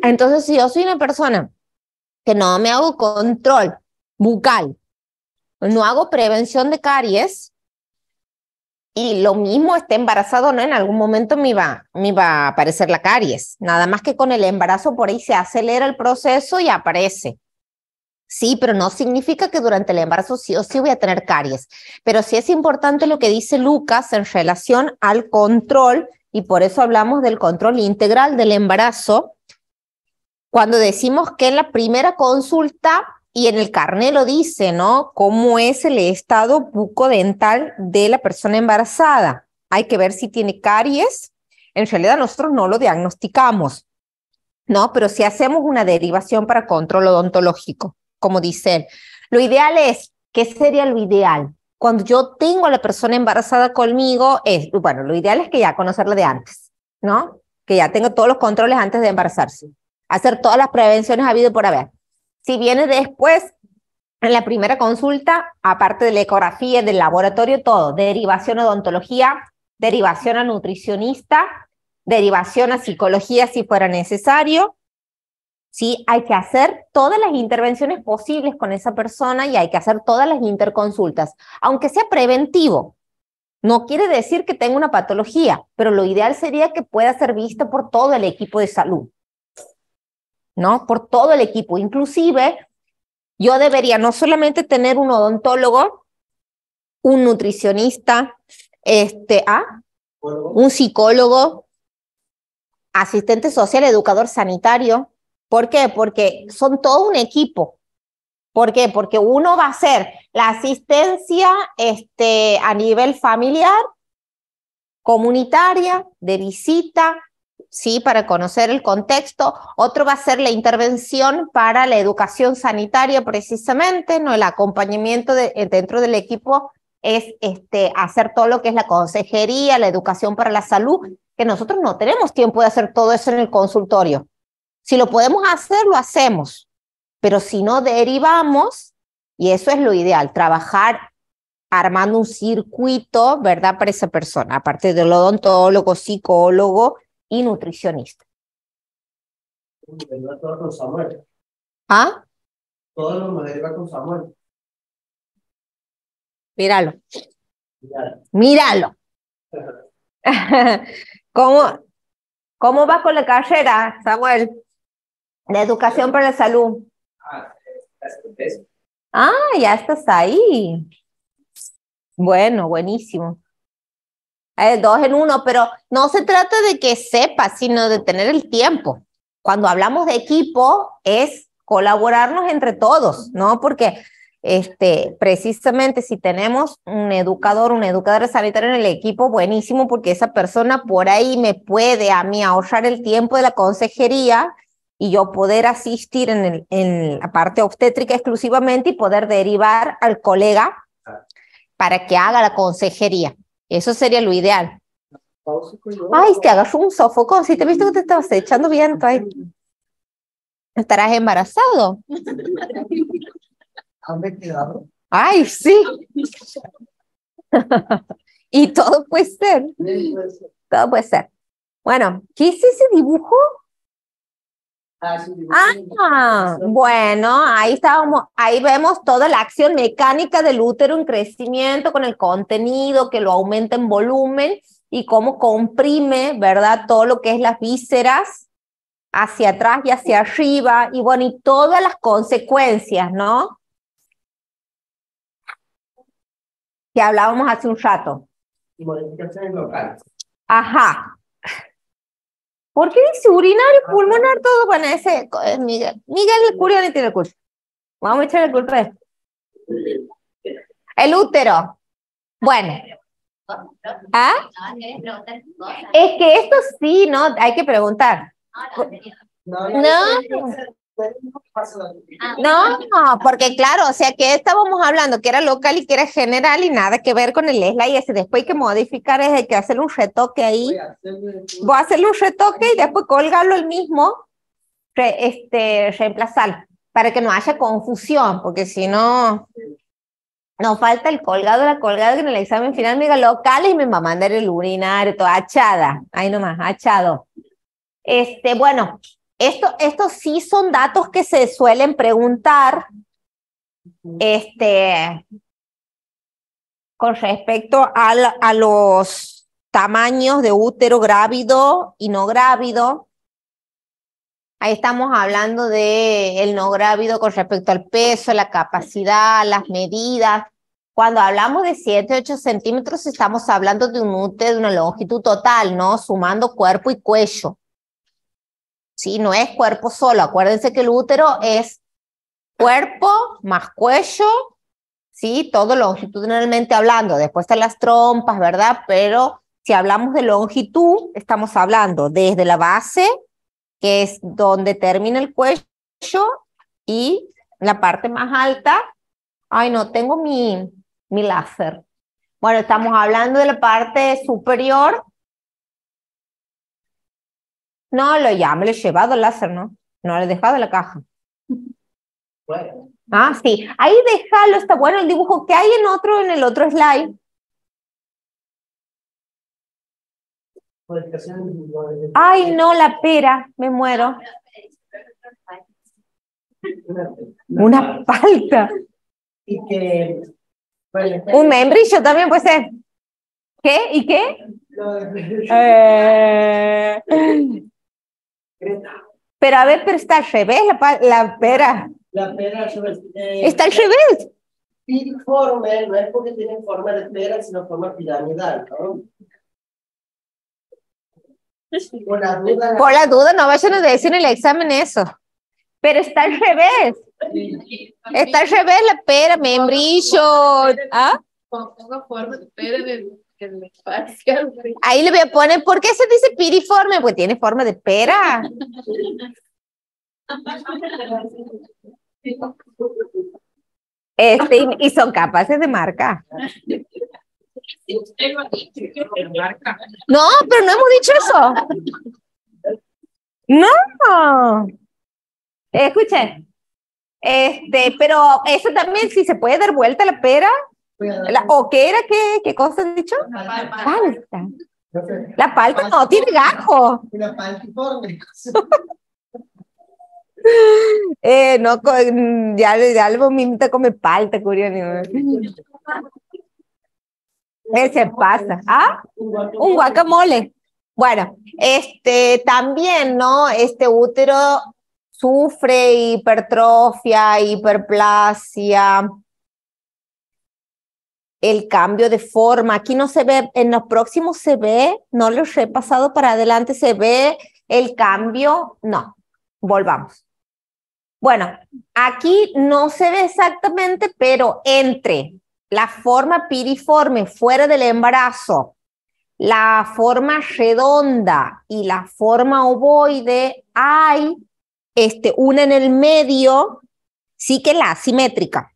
Entonces, si yo soy una persona que no me hago control bucal, no hago prevención de caries, y lo mismo esté embarazado, ¿no? En algún momento me iba a aparecer la caries. Nada más que con el embarazo por ahí se acelera el proceso y aparece. Sí, pero no significa que durante el embarazo sí o sí voy a tener caries. Pero sí es importante lo que dice Lucas en relación al control, y por eso hablamos del control integral del embarazo, cuando decimos que en la primera consulta, y en el carné lo dice, ¿no? ¿Cómo es el estado bucodental de la persona embarazada? Hay que ver si tiene caries. En realidad nosotros no lo diagnosticamos, ¿no? Pero si hacemos una derivación para control odontológico, como dice él. Lo ideal es, ¿qué sería lo ideal? Cuando yo tengo a la persona embarazada conmigo, bueno, lo ideal es que ya conocerla de antes, ¿no? Que ya tenga todos los controles antes de embarazarse. Hacer todas las prevenciones habido por haber. Si viene después, en la primera consulta, aparte de la ecografía, del laboratorio, todo, derivación a odontología, derivación a nutricionista, derivación a psicología si fuera necesario. Sí, hay que hacer todas las intervenciones posibles con esa persona y hay que hacer todas las interconsultas, aunque sea preventivo. No quiere decir que tenga una patología, pero lo ideal sería que pueda ser vista por todo el equipo de salud, ¿no? Por todo el equipo. Inclusive, yo debería no solamente tener un odontólogo, un nutricionista, un psicólogo, asistente social, educador sanitario. ¿Por qué? Porque son todo un equipo. ¿Por qué? Porque uno va a hacer la asistencia a nivel familiar, comunitaria, de visita, ¿sí? Para conocer el contexto. Otro va a ser la intervención para la educación sanitaria precisamente, ¿no? El acompañamiento dentro del equipo es hacer todo lo que es la consejería, la educación para la salud, que nosotros no tenemos tiempo de hacer todo eso en el consultorio. Si lo podemos hacer, lo hacemos, pero si no derivamos, y eso es lo ideal, trabajar armando un circuito, ¿verdad? Para esa persona, aparte del odontólogo, psicólogo y nutricionista. Todo con Samuel. ¿Ah? Todo lo deriva con Samuel. Míralo. Míralo. ¿Cómo va con la carrera, Samuel? De educación para la salud. Ah, ya estás ahí. Bueno, buenísimo. 2 en 1, pero no se trata de que sepas, sino de tener el tiempo. Cuando hablamos de equipo, es colaborarnos entre todos, ¿no? Porque precisamente si tenemos un educador, una educadora sanitaria en el equipo, buenísimo, porque esa persona por ahí me puede a mí ahorrar el tiempo de la consejería y yo poder asistir en la parte obstétrica exclusivamente y poder derivar al colega para que haga la consejería. Eso sería lo ideal. Ay, te agarró un sofocón. Si te viste que te estabas echando viento ahí. ¿Estarás embarazado? Ay, sí. Y todo puede ser. Todo puede ser. Bueno, ¿qué es ese dibujo? Bueno, ahí vemos toda la acción mecánica del útero en crecimiento con el contenido que lo aumenta en volumen y cómo comprime, ¿verdad? Todo lo que es las vísceras hacia atrás y hacia arriba y bueno, y todas las consecuencias, ¿no? Que hablábamos hace un rato. Y modificaciones locales. Ajá. ¿Por qué dice urinario, pulmonar, todo? Bueno, ese es Miguel. Miguel el curio no tiene culpa. Vamos a echarle la culpa a esto. El útero. Bueno. ¿Ah? Es que esto sí, ¿no? Hay que preguntar. No. No, porque claro, o sea que estábamos hablando que era local y que era general y nada que ver con el slide ese. Después hay que modificar, hay que hacerle un retoque ahí. Voy a hacerle un retoque y después colgarlo el mismo, reemplazarlo, para que no haya confusión, porque si no, nos falta el colgado, la colgada que en el examen final me diga local y me va a mandar el urinario, todo achada, ahí nomás, achado. Bueno, estos sí son datos que se suelen preguntar, con respecto a los tamaños de útero grávido y no grávido. Ahí estamos hablando del no grávido con respecto al peso, la capacidad, las medidas. Cuando hablamos de 7, 8 centímetros, estamos hablando de un útero de una longitud total, ¿no? Sumando cuerpo y cuello. Sí, no es cuerpo solo. Acuérdense que el útero es cuerpo más cuello, sí, todo longitudinalmente hablando. Después están las trompas, ¿verdad? Pero si hablamos de longitud, estamos hablando desde la base, que es donde termina el cuello, y la parte más alta. Ay, no, tengo mi láser. Bueno, estamos hablando de la parte superior. No, ya me lo he llevado el láser, ¿no? No lo he dejado en la caja. Bueno, Ah, sí. Ahí déjalo, está bueno el dibujo que hay en el otro slide. Ay, no, la pera, me muero. Una palta. Y que... Bueno, Un membrillo también puede ser. ¿Qué? ¿Y qué? Pero a ver, pero está al revés la pera. La pera Está al revés. piriforme, no es porque tiene forma de pera, sino forma piramidal, ¿no? Por la duda, No vayan a decir en el examen eso. Pero está al revés. Está al revés la pera, membrillo. ¿Ah? Ponga forma de pera en el espacio. Ahí le voy a poner, ¿por qué se dice piriforme? Pues tiene forma de pera. Y son capaces de marcar. No, pero no hemos dicho eso. No. Escuchen. Pero eso también, si se puede dar vuelta la pera. ¿O qué era? ¿Qué cosa has dicho? Palta. La palta no tiene gajo. Una paltiforme. No, ya lo mimita come palta, curioso. Se pasa. ¿Ah? Un guacamole. Bueno, también, ¿no? Este útero sufre hipertrofia, hiperplasia, el cambio de forma. Aquí no se ve, en los próximos se ve, no lo he pasado para adelante, se ve el cambio. No, volvamos. Bueno, aquí no se ve exactamente, pero entre la forma piriforme fuera del embarazo, la forma redonda y la forma ovoide, hay una en el medio, sí que la asimétrica,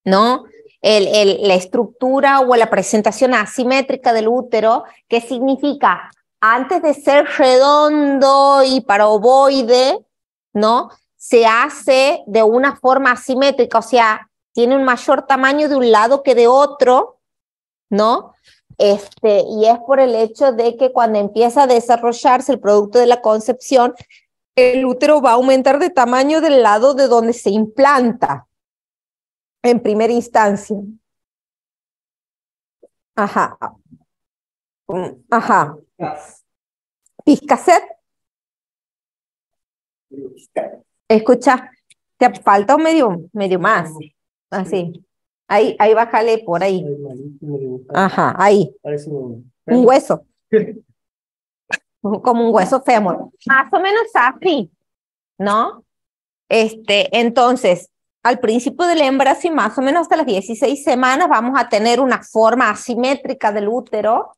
¿no? La estructura o la presentación asimétrica del útero, que significa, antes de ser redondo y parovoide, ¿no? Se hace de una forma asimétrica, o sea, tiene un mayor tamaño de un lado que de otro, ¿no? Y es por el hecho de que cuando empieza a desarrollarse el producto de la concepción, el útero va a aumentar de tamaño del lado de donde se implanta en primera instancia. Ajá. Ajá. Piscaset. Escucha, te falta un medio más. Así. Ahí bájale por ahí. Ajá, ahí. Un hueso. Como un hueso fémur. Más o menos así, ¿no? Entonces, al principio del embarazo y más o menos hasta las 16 semanas vamos a tener una forma asimétrica del útero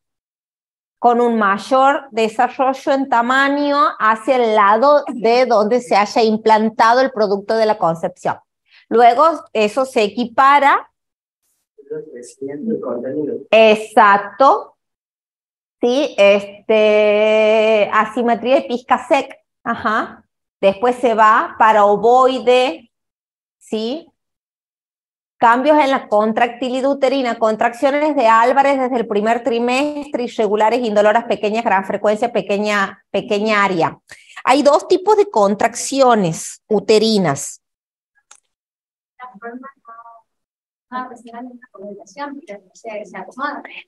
con un mayor desarrollo en tamaño hacia el lado de donde se haya implantado el producto de la concepción. Luego eso se equipara. Exacto. Sí, asimetría de Pisca-Sec. Ajá. Después se va para ovoide, ¿sí? Cambios en la contractilidad uterina, contracciones de Álvarez desde el primer trimestre, irregulares, indoloras, pequeñas, gran frecuencia, pequeña área. Hay dos tipos de contracciones uterinas.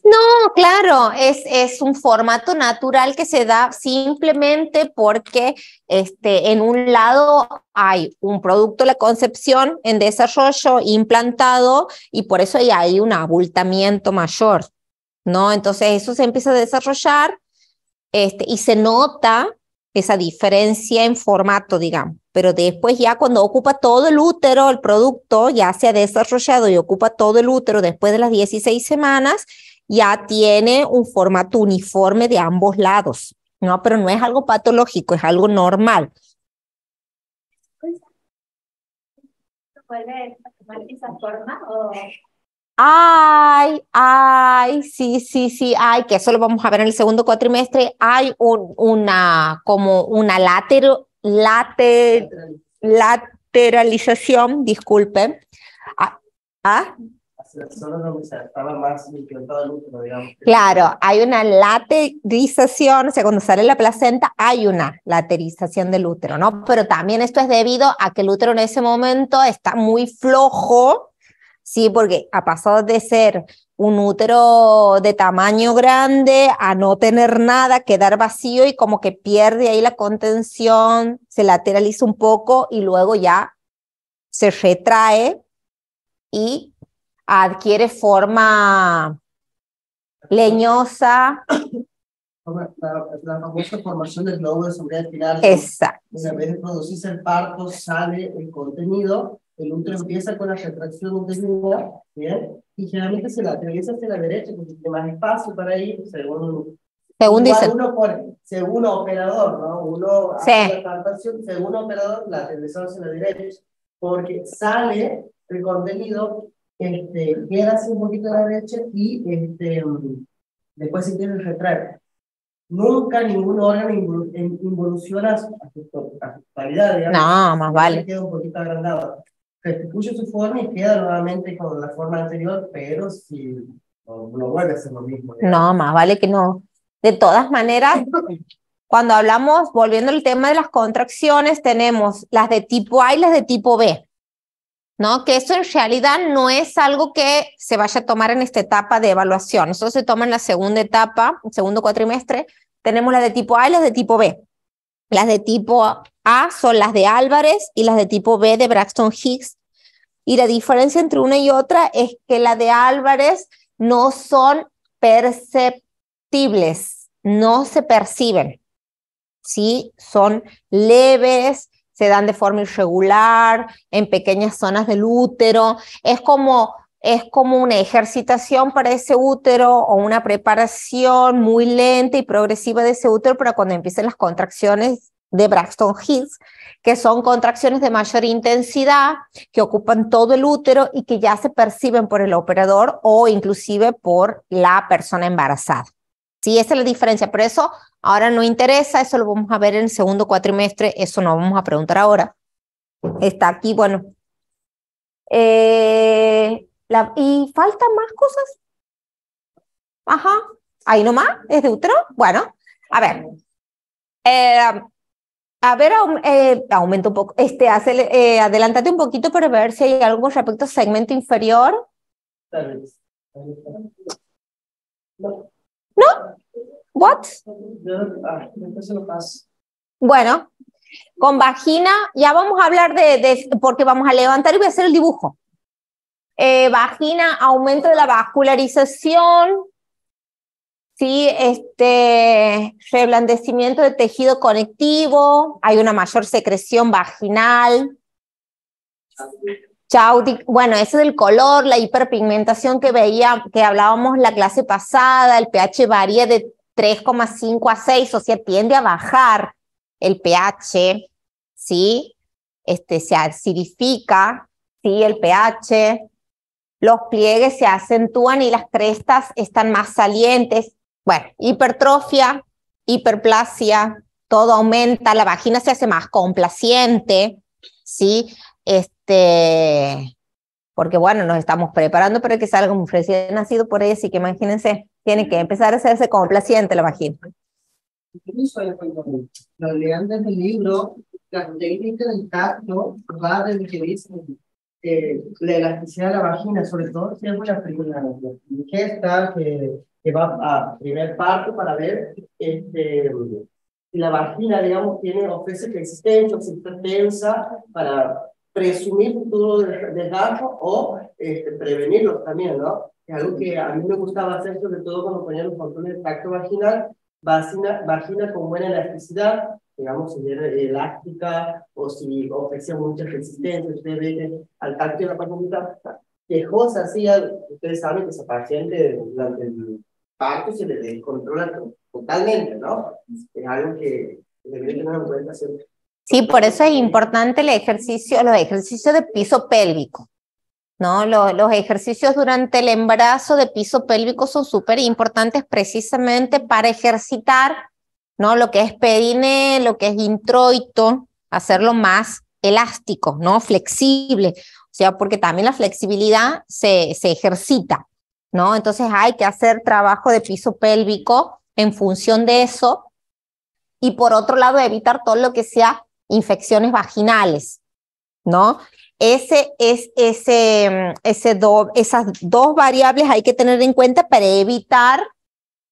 No, claro, es un formato natural que se da simplemente porque en un lado hay un producto de la concepción en desarrollo implantado y por eso hay un abultamiento mayor, ¿no? Entonces eso se empieza a desarrollar y se nota esa diferencia en formato, digamos, pero después ya cuando ocupa todo el útero, el producto ya se ha desarrollado y ocupa todo el útero después de las 16 semanas, ya tiene un formato uniforme de ambos lados, ¿no? Pero no es algo patológico, es algo normal. ¿Puede tomar esa forma o...? Ay, sí, que eso lo vamos a ver en el segundo cuatrimestre. Hay como una lateralización, disculpe. Claro, hay una laterización, o sea, cuando sale la placenta hay una laterización del útero, ¿no? Pero también esto es debido a que el útero en ese momento está muy flojo, sí, porque ha pasado de ser un útero de tamaño grande a no tener nada, quedar vacío y como que pierde ahí la contención, se lateraliza un poco y luego ya se retrae y adquiere forma leñosa. La famosa formación del globo de seguridad final. Exacto. En vez de producirse el parto, sale el contenido, el útero empieza con la retracción uterina, ¿bien? Y generalmente se lateraliza hacia la derecha, porque tiene más espacio para ir, según dice. Según operador, ¿no? Uno hace la palpación, según operador, la lateralización hacia la derecha, porque sale el contenido, queda así un poquito a la derecha y después se tiene el retraer. Nunca ningún órgano involuciona a su totalidad, digamos. No, más vale. Queda un poquito agrandado. Restituye su forma y queda nuevamente con la forma anterior, pero si no vuelve a ser lo mismo. Digamos. No, más vale que no. De todas maneras, cuando hablamos, volviendo al tema de las contracciones, tenemos las de tipo A y las de tipo B, ¿no? Que eso en realidad no es algo que se vaya a tomar en esta etapa de evaluación. Eso se toma en la segunda etapa, el segundo cuatrimestre. Tenemos las de tipo A y las de tipo B. Las de tipo A son las de Álvarez y las de tipo B de Braxton Hicks. Y la diferencia entre una y otra es que las de Álvarez no son perceptibles, no se perciben, ¿sí? Son leves, se dan de forma irregular, en pequeñas zonas del útero. Es como una ejercitación para ese útero o una preparación muy lenta y progresiva de ese útero para cuando empiecen las contracciones de Braxton Hicks, que son contracciones de mayor intensidad, que ocupan todo el útero y que ya se perciben por el operador o inclusive por la persona embarazada. Sí, esa es la diferencia, pero eso ahora no interesa, eso lo vamos a ver en el segundo cuatrimestre, eso no vamos a preguntar ahora. Está aquí, bueno. ¿Y faltan más cosas? Ajá, ahí nomás, ¿es de útero? Bueno, a ver. Aumenta un poco, adelántate un poquito para ver si hay algo con respecto al segmento inferior. ¿No? ¿What? Bueno, con vagina ya vamos a hablar porque vamos a levantar y voy a hacer el dibujo. Vagina, aumento de la vascularización, sí, reblandecimiento de tejido conectivo, hay una mayor secreción vaginal. Bueno, eso del color, la hiperpigmentación que hablábamos la clase pasada, el pH varía de 3,5 a 6, o sea, tiende a bajar el pH, ¿sí? Se acidifica, ¿sí? El pH, los pliegues se acentúan y las crestas están más salientes. Bueno, hipertrofia, hiperplasia, todo aumenta, la vagina se hace más complaciente, ¿sí? Porque bueno, nos estamos preparando para que salga un recién nacido por ahí, así que imagínense, tiene que empezar a hacerse complaciente la vagina. Incluso cuando lo lean desde el libro, la técnica del tacto va desde que dicen la elasticidad de la vagina, sobre todo si es una primera gesta que va a primer parto para ver si la vagina, digamos, ofrece resistencia o si está tensa para presumir futuro desgarro o prevenirlos también, ¿no? Es algo que a mí me gustaba hacer, sobre todo cuando ponía los controles de tacto vaginal, vagina con buena elasticidad, digamos, si era elástica o si ofrecía mucha resistencia. Ustedes ven que al tacto de la paciente quejosa, así, ustedes saben que esa paciente durante el parto se le descontrola totalmente, ¿no? Es algo que debería tener en cuenta siempre. Sí, por eso es importante los ejercicios de piso pélvico, ¿no? Los ejercicios durante el embarazo de piso pélvico son súper importantes precisamente para ejercitar, ¿no? Lo que es perine, lo que es introito, hacerlo más elástico, ¿no? Flexible, o sea, porque también la flexibilidad se ejercita, ¿no? Entonces hay que hacer trabajo de piso pélvico en función de eso y por otro lado evitar todo lo que sea infecciones vaginales, ¿no? Esas dos variables hay que tener en cuenta para evitar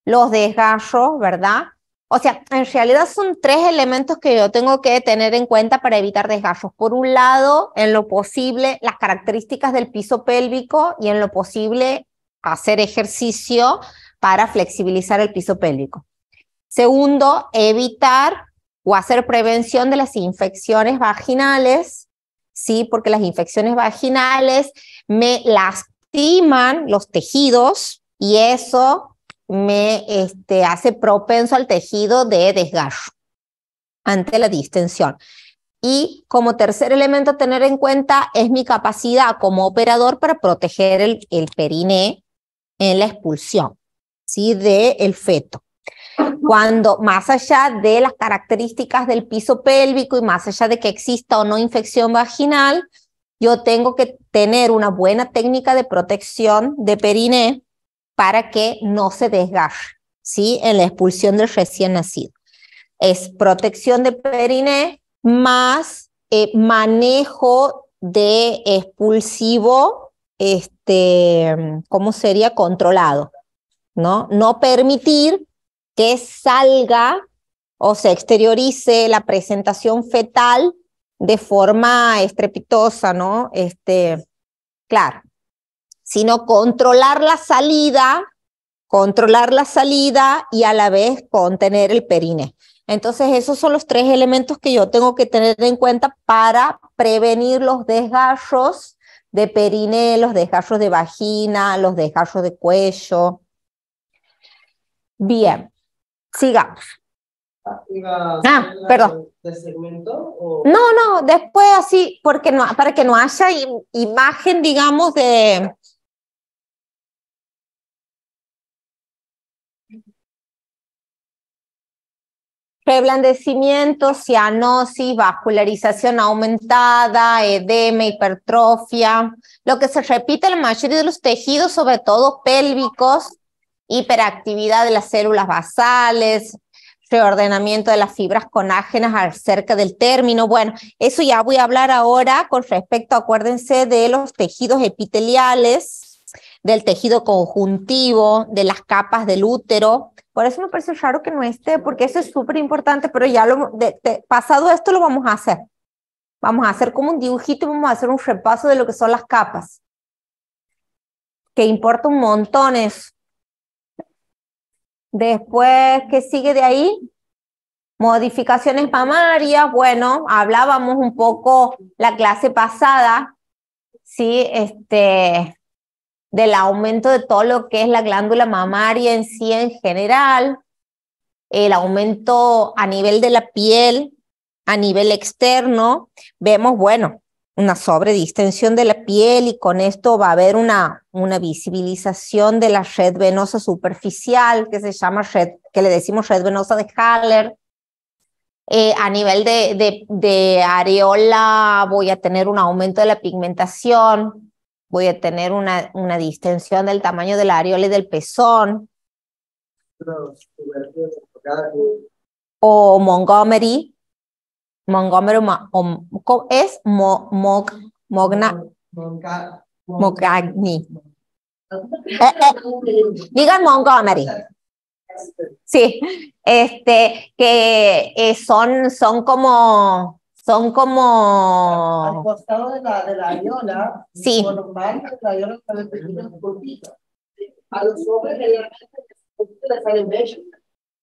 los desgarros, ¿verdad? O sea, en realidad son 3 elementos que yo tengo que tener en cuenta para evitar desgarros. Por un lado, en lo posible, las características del piso pélvico y en lo posible hacer ejercicio para flexibilizar el piso pélvico. Segundo, evitar o hacer prevención de las infecciones vaginales, ¿sí? Porque las infecciones vaginales me lastiman los tejidos y eso me hace propenso al tejido de desgarro ante la distensión. Y como tercer elemento a tener en cuenta es mi capacidad como operador para proteger el periné en la expulsión, ¿sí? Del feto. Cuando más allá de las características del piso pélvico y más allá de que exista o no infección vaginal, yo tengo que tener una buena técnica de protección de periné para que no se desgarre, ¿sí? En la expulsión del recién nacido. Es protección de periné más manejo de expulsivo, ¿cómo sería? Controlado, ¿no? No permitir que salga o se exteriorice la presentación fetal de forma estrepitosa, ¿no? Claro, sino controlar la salida y a la vez contener el periné. Entonces, esos son los 3 elementos que yo tengo que tener en cuenta para prevenir los desgarros de periné, los desgarros de vagina, los desgarros de cuello. Bien. Sigamos. Perdón. ¿De segmento? O... No, después así, porque no, para que no haya imagen, digamos, de... reblandecimiento, cianosis, vascularización aumentada, edema, hipertrofia. Lo que se repite en la mayoría de los tejidos, sobre todo pélvicos, hiperactividad de las células basales, reordenamiento de las fibras conágenas acerca del término. Bueno, eso ya voy a hablar ahora con respecto, acuérdense, de los tejidos epiteliales, del tejido conjuntivo, de las capas del útero. Por eso me parece raro que no esté, porque eso es súper importante, pero ya pasado esto lo vamos a hacer. Vamos a hacer como un dibujito y vamos a hacer un repaso de lo que son las capas, que importa un montón eso. Después, ¿qué sigue de ahí? Modificaciones mamarias. Bueno, hablábamos un poco la clase pasada, ¿sí? Del aumento de todo lo que es la glándula mamaria en sí en general, el aumento a nivel de la piel, a nivel externo, vemos, bueno, una sobredistensión de la piel y con esto va a haber una visibilización de la red venosa superficial que se llama que le decimos red venosa de Haller. A nivel de areola voy a tener un aumento de la pigmentación, voy a tener una distensión del tamaño de la areola y del pezón. O Montgomery es Mogagni. Digan Montgomery. Sí, que son como al costado de la areola, sí. por lo normal, la areola sale pequeños puntitos. A los hombres les salen bellos.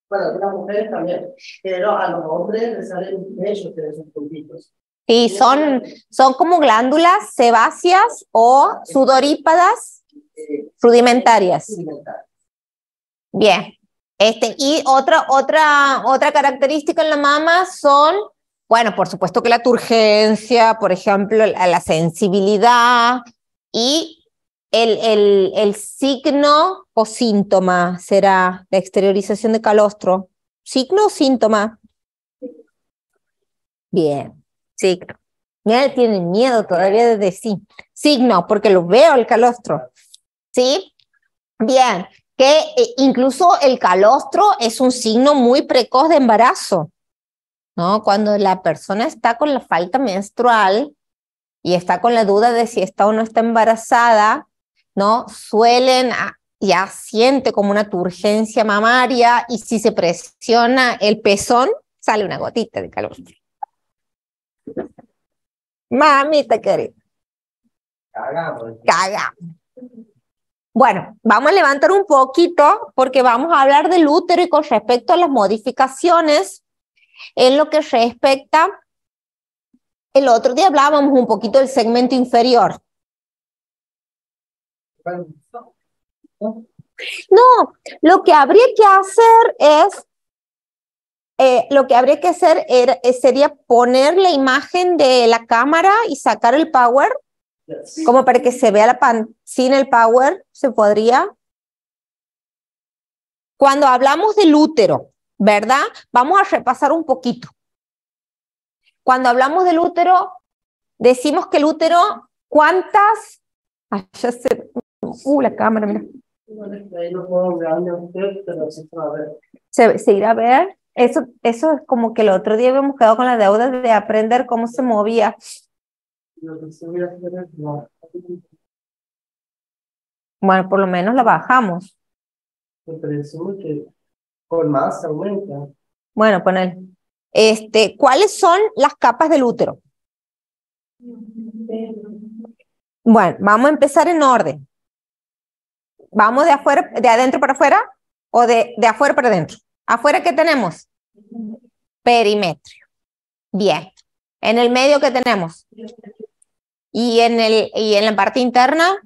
Bueno, a algunas mujeres también, pero a los hombres les salen bellos de esos puntitos. Sí, son como glándulas sebáceas o sudorípadas rudimentarias. Bien. Y otra característica en la mama son, bueno, por supuesto que la turgencia, por ejemplo, la sensibilidad y el signo o síntoma será la exteriorización de calostro. ¿Signo o síntoma? Bien, signo. Mira, tienen miedo todavía de decir signo, porque lo veo el calostro. ¿Sí? Bien. Que incluso el calostro es un signo muy precoz de embarazo, ¿no? Cuando la persona está con la falta menstrual y está con la duda de si está o no está embarazada, ¿no? Ya siente como una turgencia mamaria y si se presiona el pezón, sale una gotita de calostro. Mamita querida. Cagamos. Bueno, vamos a levantar un poquito porque vamos a hablar del útero y con respecto a las modificaciones en lo que respecta. El otro día hablábamos un poquito del segmento inferior. No, lo que habría que hacer sería poner la imagen de la cámara y sacar el power. Como para que se vea sin el power, ¿se podría? Cuando hablamos del útero, ¿verdad? Vamos a repasar un poquito. Cuando hablamos del útero, decimos que el útero, ¿cuántas? Ay, ya se... la cámara, mira. ¿Se irá a ver? Eso es como que el otro día habíamos quedado con la deuda de aprender cómo se movía. Bueno, por lo menos la bajamos. Con más aumenta. Bueno, poner. ¿Cuáles son las capas del útero? Bueno, vamos a empezar en orden. ¿Vamos de adentro para afuera o de afuera para adentro? ¿Afuera qué tenemos? Perimetrio. Bien. ¿En el medio qué tenemos? Y en la parte interna,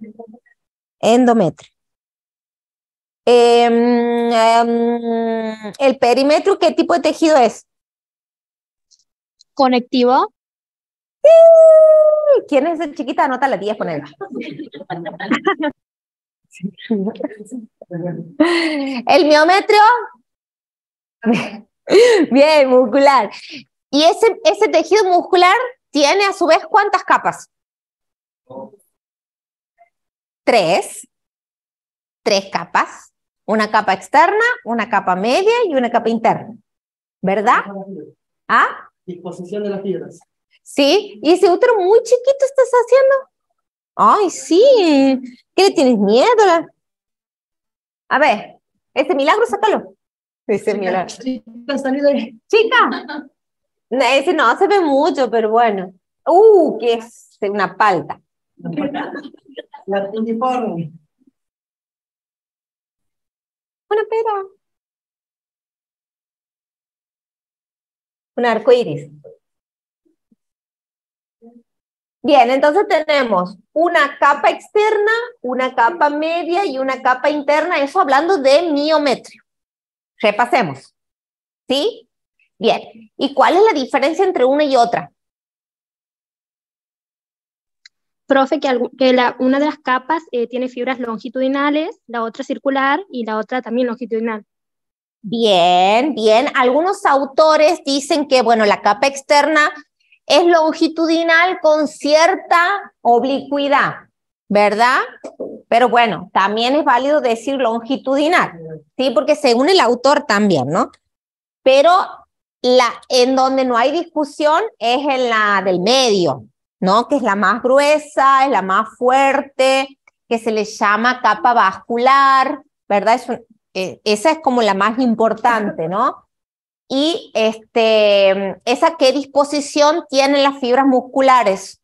endometrio. El perímetro, ¿qué tipo de tejido es? Conectivo. ¿Quién es el chiquita? Anota la 10, ponela. El miometrio. Bien, muscular. Y ese tejido muscular tiene a su vez ¿cuántas capas? 3 capas. Una capa externa, una capa media y una capa interna. ¿Verdad? ¿Ah? Disposición de las fibras. Sí. ¿Y ese útero muy chiquito estás haciendo? Ay, sí. ¿Qué le tienes miedo? A ver, ese milagro, sácalo. Ese milagro. Chica. Ese no se ve mucho, pero bueno. Que es una palta. La uniforme. Una pera. Un arco iris. Bien, entonces tenemos una capa externa, una capa media y una capa interna, eso hablando de miometrio. Repasemos. ¿Sí? Bien. ¿Y cuál es la diferencia entre una y otra? Profe, que una de las capas tiene fibras longitudinales, la otra circular y la otra también longitudinal. Bien, bien. Algunos autores dicen que, bueno, la capa externa es longitudinal con cierta oblicuidad, ¿verdad? Pero bueno, también es válido decir longitudinal, ¿sí? Porque según el autor también, ¿no? Pero en donde no hay discusión es en la del medio, ¿no? Que es la más gruesa, es la más fuerte, que se le llama capa vascular, ¿verdad? Esa es como la más importante, ¿no? Y ¿esa qué disposición tienen las fibras musculares?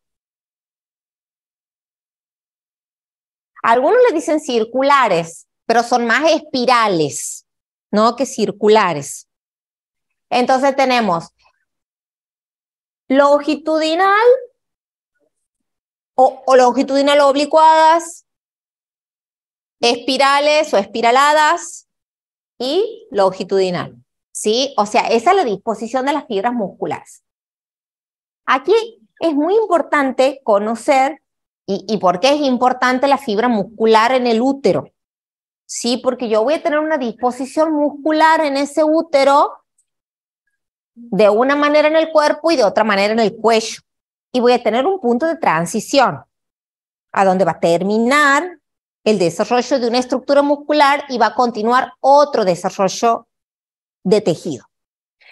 Algunos le dicen circulares, pero son más espirales, ¿no? Que circulares. Entonces tenemos longitudinal o longitudinal oblicuadas, espirales o espiraladas y longitudinal, ¿sí? O sea, esa es la disposición de las fibras musculares. Aquí es muy importante conocer y por qué es importante la fibra muscular en el útero, ¿sí? Porque yo voy a tener una disposición muscular en ese útero de una manera en el cuerpo y de otra manera en el cuello. Y voy a tener un punto de transición a donde va a terminar el desarrollo de una estructura muscular y va a continuar otro desarrollo de tejido.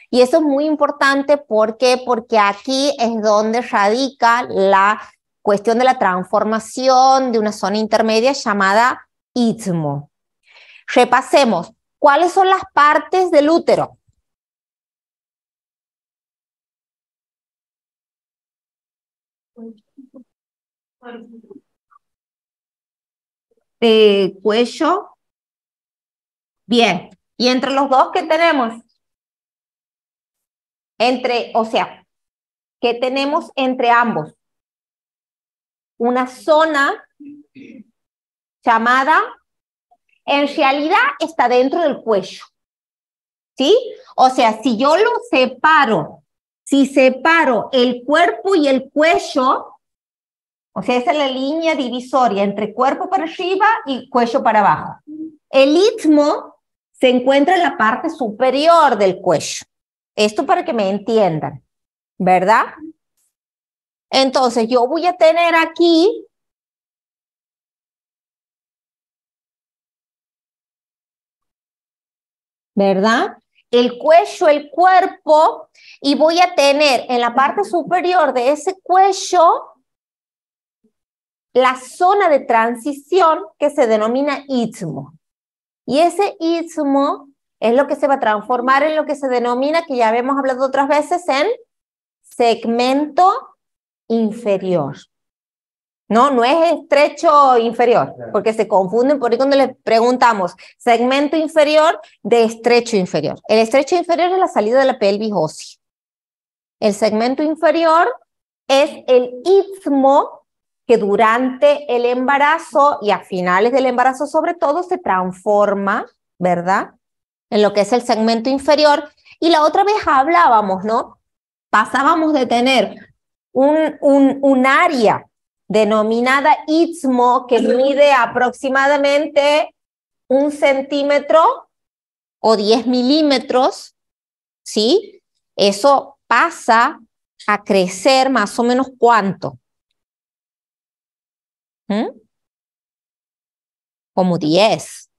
Y eso es muy importante porque aquí es donde radica la cuestión de la transformación de una zona intermedia llamada istmo. Repasemos, ¿cuáles son las partes del útero? Cuello. Bien. ¿Y entre los dos qué tenemos? ¿Qué tenemos entre ambos? Una zona llamada, en realidad está dentro del cuello, ¿sí? O sea, si yo lo separo, si separo el cuerpo y el cuello, o sea, esa es la línea divisoria entre cuerpo para arriba y cuello para abajo. El istmo se encuentra en la parte superior del cuello. Esto para que me entiendan, ¿verdad? Entonces, yo voy a tener aquí ¿verdad? El cuello, el cuerpo, y voy a tener en la parte superior de ese cuello la zona de transición que se denomina istmo. Y ese istmo es lo que se va a transformar en lo que se denomina, que ya habíamos hablado otras veces, en segmento inferior. No es estrecho inferior, porque se confunden por ahí cuando les preguntamos segmento inferior de estrecho inferior. El estrecho inferior es la salida de la pelvis ósea. El segmento inferior es el istmo que durante el embarazo y a finales del embarazo sobre todo se transforma, ¿verdad? En lo que es el segmento inferior. Y la otra vez hablábamos, ¿no? Pasábamos de tener un área denominada istmo, que mide aproximadamente 1 centímetro o 10 milímetros, ¿sí? Eso pasa a crecer más o menos ¿cuánto? Como 10,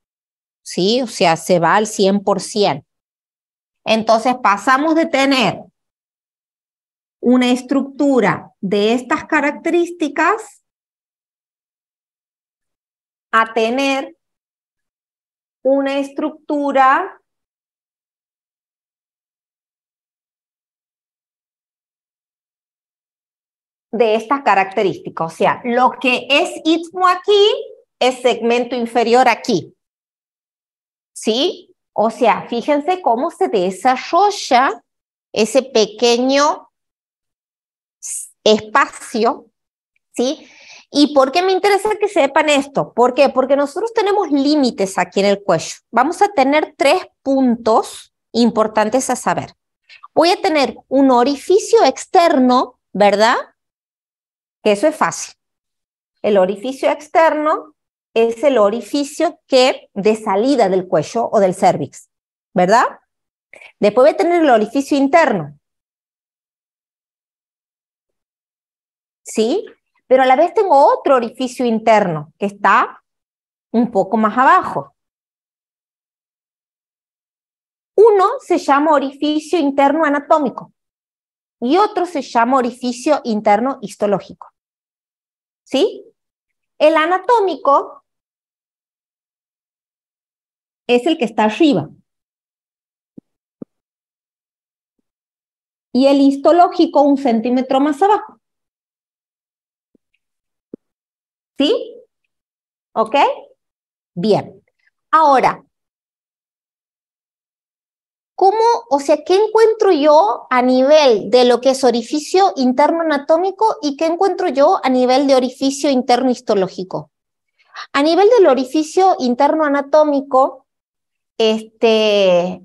¿sí? O sea, se va al 100%. Entonces pasamos de tener una estructura de estas características a tener una estructura de estas características. O sea, lo que es istmo aquí es segmento inferior aquí. ¿Sí? O sea, fíjense cómo se desarrolla ese pequeño espacio, ¿sí? ¿Y por qué me interesa que sepan esto? ¿Por qué? Porque nosotros tenemos límites aquí en el cuello. Vamos a tener 3 puntos importantes a saber. Voy a tener un orificio externo, ¿verdad? Que eso es fácil. El orificio externo es el orificio de salida del cuello o del cérvix, ¿verdad? Después voy a tener el orificio interno. ¿Sí? Pero a la vez tengo otro orificio interno que está un poco más abajo. Uno se llama orificio interno anatómico y otro se llama orificio interno histológico. ¿Sí? El anatómico es el que está arriba. Y el histológico 1 centímetro más abajo. ¿Sí? ¿Ok? Bien. Ahora, ¿qué encuentro yo a nivel de lo que es orificio interno anatómico y qué encuentro yo a nivel de orificio interno histológico? A nivel del orificio interno anatómico, se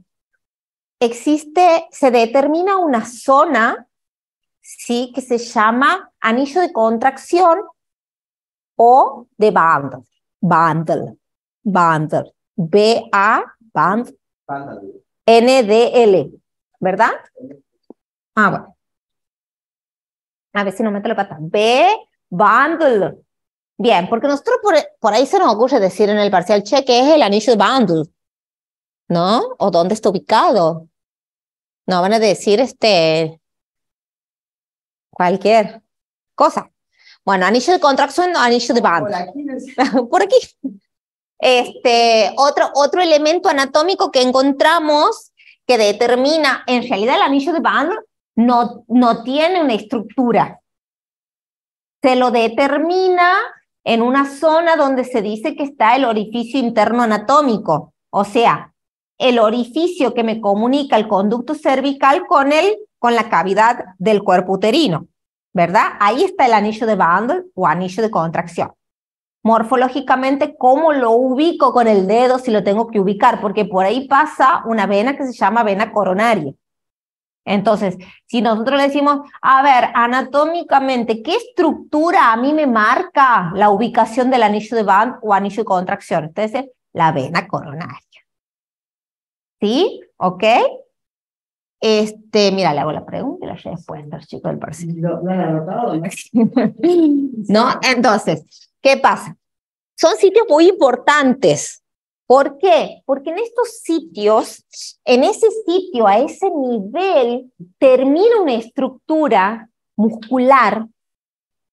determina una zona, ¿sí? Que se llama anillo de contracción o de Bandel. Bandel. N-D-L, ¿verdad? Bueno. A ver si no meto la pata. Bandel. Bien, porque nosotros por ahí se nos ocurre decir en el parcial, che, ¿qué es el anillo de Bandel? ¿No? ¿O dónde está ubicado? No van a decir cualquier cosa. Bueno, anillo de contracción o anillo de Bandel. Por aquí. Otro elemento anatómico que encontramos que determina, en realidad el anillo de Bandel no tiene una estructura. Se lo determina en una zona donde se dice que está el orificio interno anatómico, o sea, el orificio que me comunica el conducto cervical con la cavidad del cuerpo uterino, ¿verdad? Ahí está el anillo de Bandel o anillo de contracción. Morfológicamente, ¿cómo lo ubico con el dedo si lo tengo que ubicar? Porque por ahí pasa una vena que se llama vena coronaria. Entonces, si nosotros le decimos, a ver, anatómicamente, ¿qué estructura a mí me marca la ubicación del anillo de Bandel o anillo de contracción? Entonces, la vena coronaria. ¿Sí? ¿Ok? Mira, le hago la pregunta y la respuesta al chico del parcial. ¿No? Entonces, ¿qué pasa? Son sitios muy importantes. ¿Por qué? Porque en estos sitios, en ese sitio, a ese nivel, termina una estructura muscular,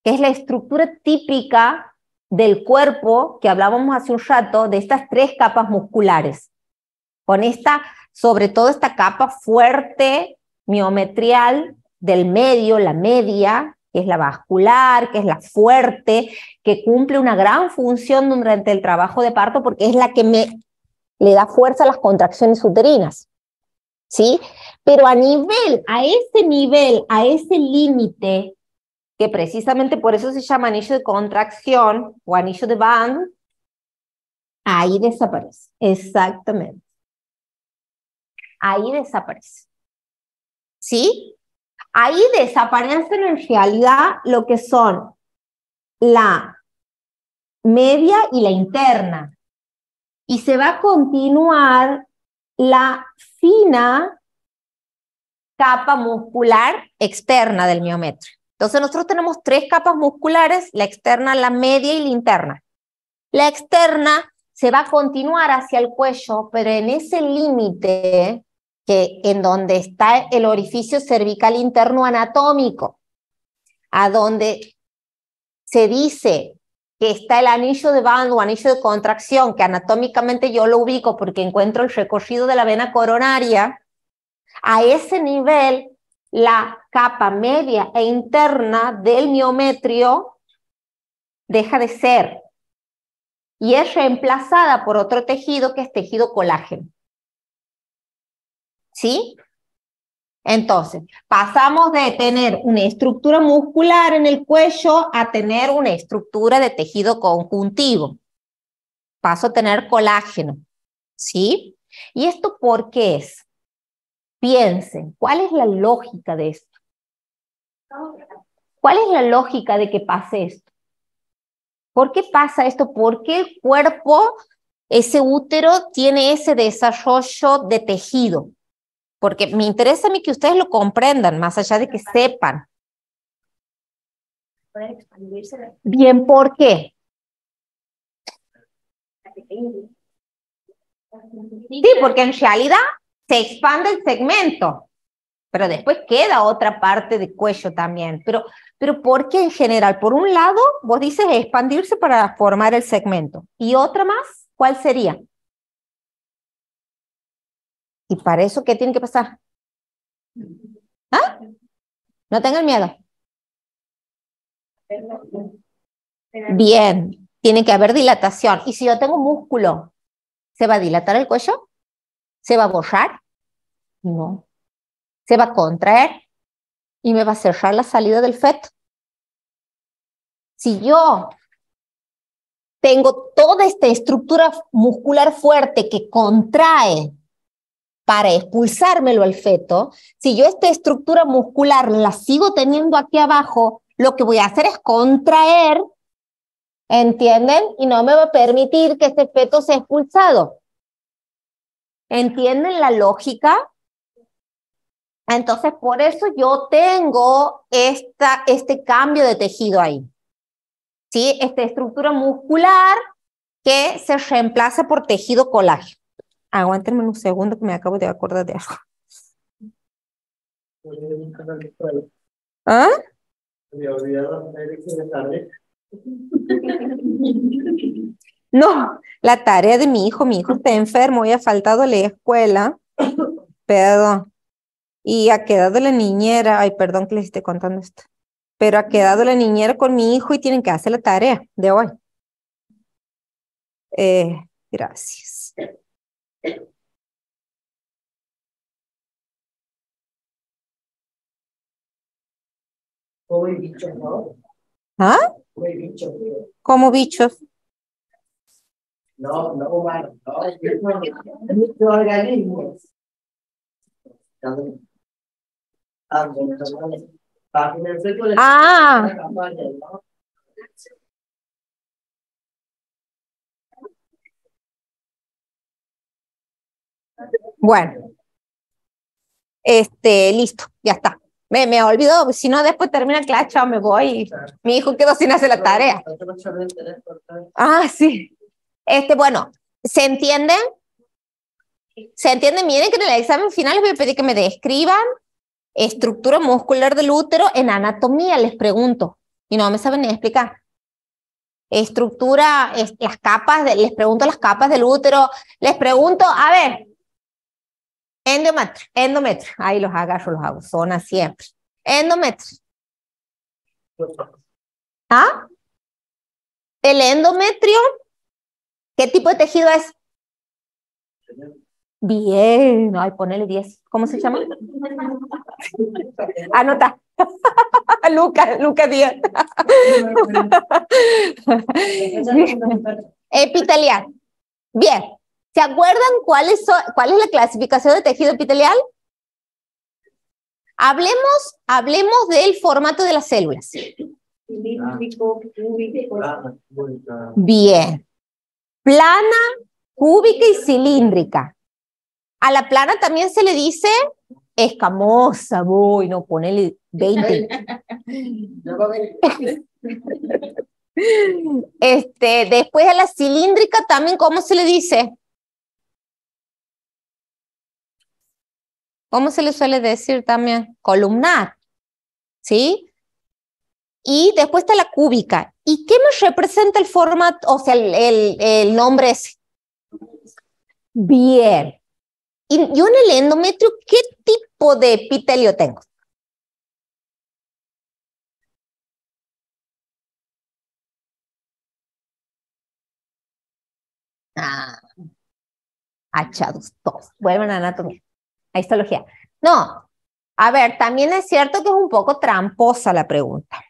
que es la estructura típica del cuerpo, que hablábamos hace un rato, de estas 3 capas musculares. Con sobre todo esta capa fuerte, miometrial, del medio, la media, que es la vascular, que es la fuerte, que cumple una gran función durante el trabajo de parto porque es la que le da fuerza a las contracciones uterinas, ¿sí? Pero a ese límite, que precisamente por eso se llama anillo de contracción o anillo de Bandel, ahí desaparece, exactamente. Ahí desaparece, ¿sí? Ahí desaparecen en realidad lo que son la media y la interna. Y se va a continuar la fina capa muscular externa del miometrio. Entonces nosotros tenemos 3 capas musculares, la externa, la media y la interna. La externa se va a continuar hacia el cuello, pero en ese límite en donde está el orificio cervical interno anatómico, a donde se dice que está el anillo de Bandel o anillo de contracción, que anatómicamente yo lo ubico porque encuentro el recorrido de la vena coronaria, a ese nivel la capa media e interna del miometrio deja de ser y es reemplazada por otro tejido que es tejido colágeno. ¿Sí? Entonces, pasamos de tener una estructura muscular en el cuello a tener una estructura de tejido conjuntivo. Paso a tener colágeno, ¿sí? ¿Y esto por qué es? Piensen, ¿cuál es la lógica de esto? ¿Cuál es la lógica de que pase esto? ¿Por qué pasa esto? ¿Por qué el cuerpo, ese útero, tiene ese desarrollo de tejido? Porque me interesa a mí que ustedes lo comprendan, más allá de que sepan. Poder expandirse. Bien, ¿por qué? Sí, porque en realidad se expande el segmento, pero después queda otra parte de cuello también. Pero ¿por qué en general? Por un lado, vos dices expandirse para formar el segmento. ¿Y otra más? ¿Cuál sería? ¿Y para eso qué tiene que pasar? ¿Ah? No tengan miedo. Bien, tiene que haber dilatación. ¿Y si yo tengo músculo, se va a dilatar el cuello? ¿Se va a borrar? No. ¿Se va a contraer? ¿Y me va a cerrar la salida del feto? Si yo tengo toda esta estructura muscular fuerte que contrae para expulsármelo al feto, si yo esta estructura muscular la sigo teniendo aquí abajo, lo que voy a hacer es contraer, ¿entienden? Y no me va a permitir que este feto sea expulsado. ¿Entienden la lógica? Entonces, por eso yo tengo este cambio de tejido ahí. ¿Sí? Esta estructura muscular que se reemplaza por tejido colágeno. Aguántenme un segundo que me acabo de acordar de algo. ¿Ah? No, la tarea de mi hijo está enfermo y ha faltado a la escuela. Perdón. Y ha quedado la niñera, ay, perdón que les esté contando esto, pero ha quedado la niñera con mi hijo y tienen que hacer la tarea de hoy. Gracias. Como bichos, ¿no? ¿Ah? Como bichos. Como bichos. No, no humanos, no. Muchos organismos. Ah. Bueno. Listo, ya está. Me olvidó, si no después termina el clase, chao, me voy. Y mi hijo quedó sin hacer la tarea. Ah, sí. Bueno, ¿se entienden? ¿Se entienden? Miren que en el examen final les voy a pedir que me describan estructura muscular del útero en anatomía, les pregunto. Y no me saben ni explicar. Estructura, las capas, les pregunto las capas del útero. Les pregunto, a ver, endometrio. Ahí los agarro, los hago, zona siempre. Endometrio. ¿Ah? El endometrio, ¿qué tipo de tejido es? Bien, ay, ponele 10. ¿Cómo se llama? Anota. Luca 10. Epitelial. Bien. ¿Se acuerdan cuál es la clasificación de tejido epitelial? Hablemos del formato de las células. Bien. Plana, cúbica y cilíndrica. A la plana también se le dice escamosa, voy, no, ponele 20. Después a la cilíndrica también, ¿cómo se le dice? ¿Cómo se le suele decir también? Columnar, ¿sí? Y después está la cúbica. ¿Y qué me representa el formato, o sea, el nombre ese? Bien. Y yo en el endometrio, ¿qué tipo de epitelio tengo? Achados todos. Vuelven a anatomía, a histología. No, a ver, también es cierto que es un poco tramposa la pregunta.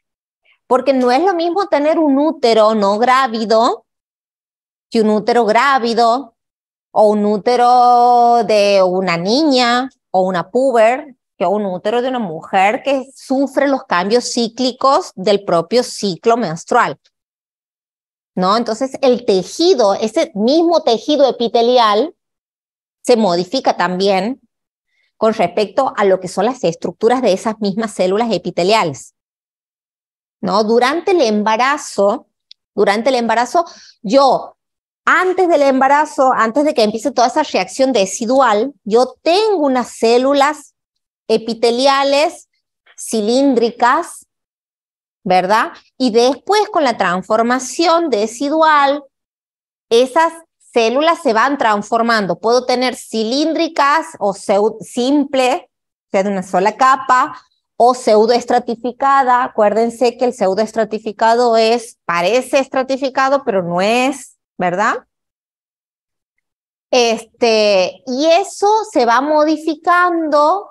Porque no es lo mismo tener un útero no grávido que un útero grávido o un útero de una niña o una puber, que un útero de una mujer que sufre los cambios cíclicos del propio ciclo menstrual, ¿no? Entonces el tejido, ese mismo tejido epitelial, se modifica también con respecto a lo que son las estructuras de esas mismas células epiteliales, ¿no? Durante el embarazo, yo, antes del embarazo, antes de que empiece toda esa reacción decidual, yo tengo unas células epiteliales cilíndricas, ¿verdad? Y después con la transformación decidual, esas células se van transformando. Puedo tener cilíndricas o simple, o sea, de una sola capa, o pseudoestratificada. Acuérdense que el pseudoestratificado parece estratificado, pero no es, ¿verdad? Y eso se va modificando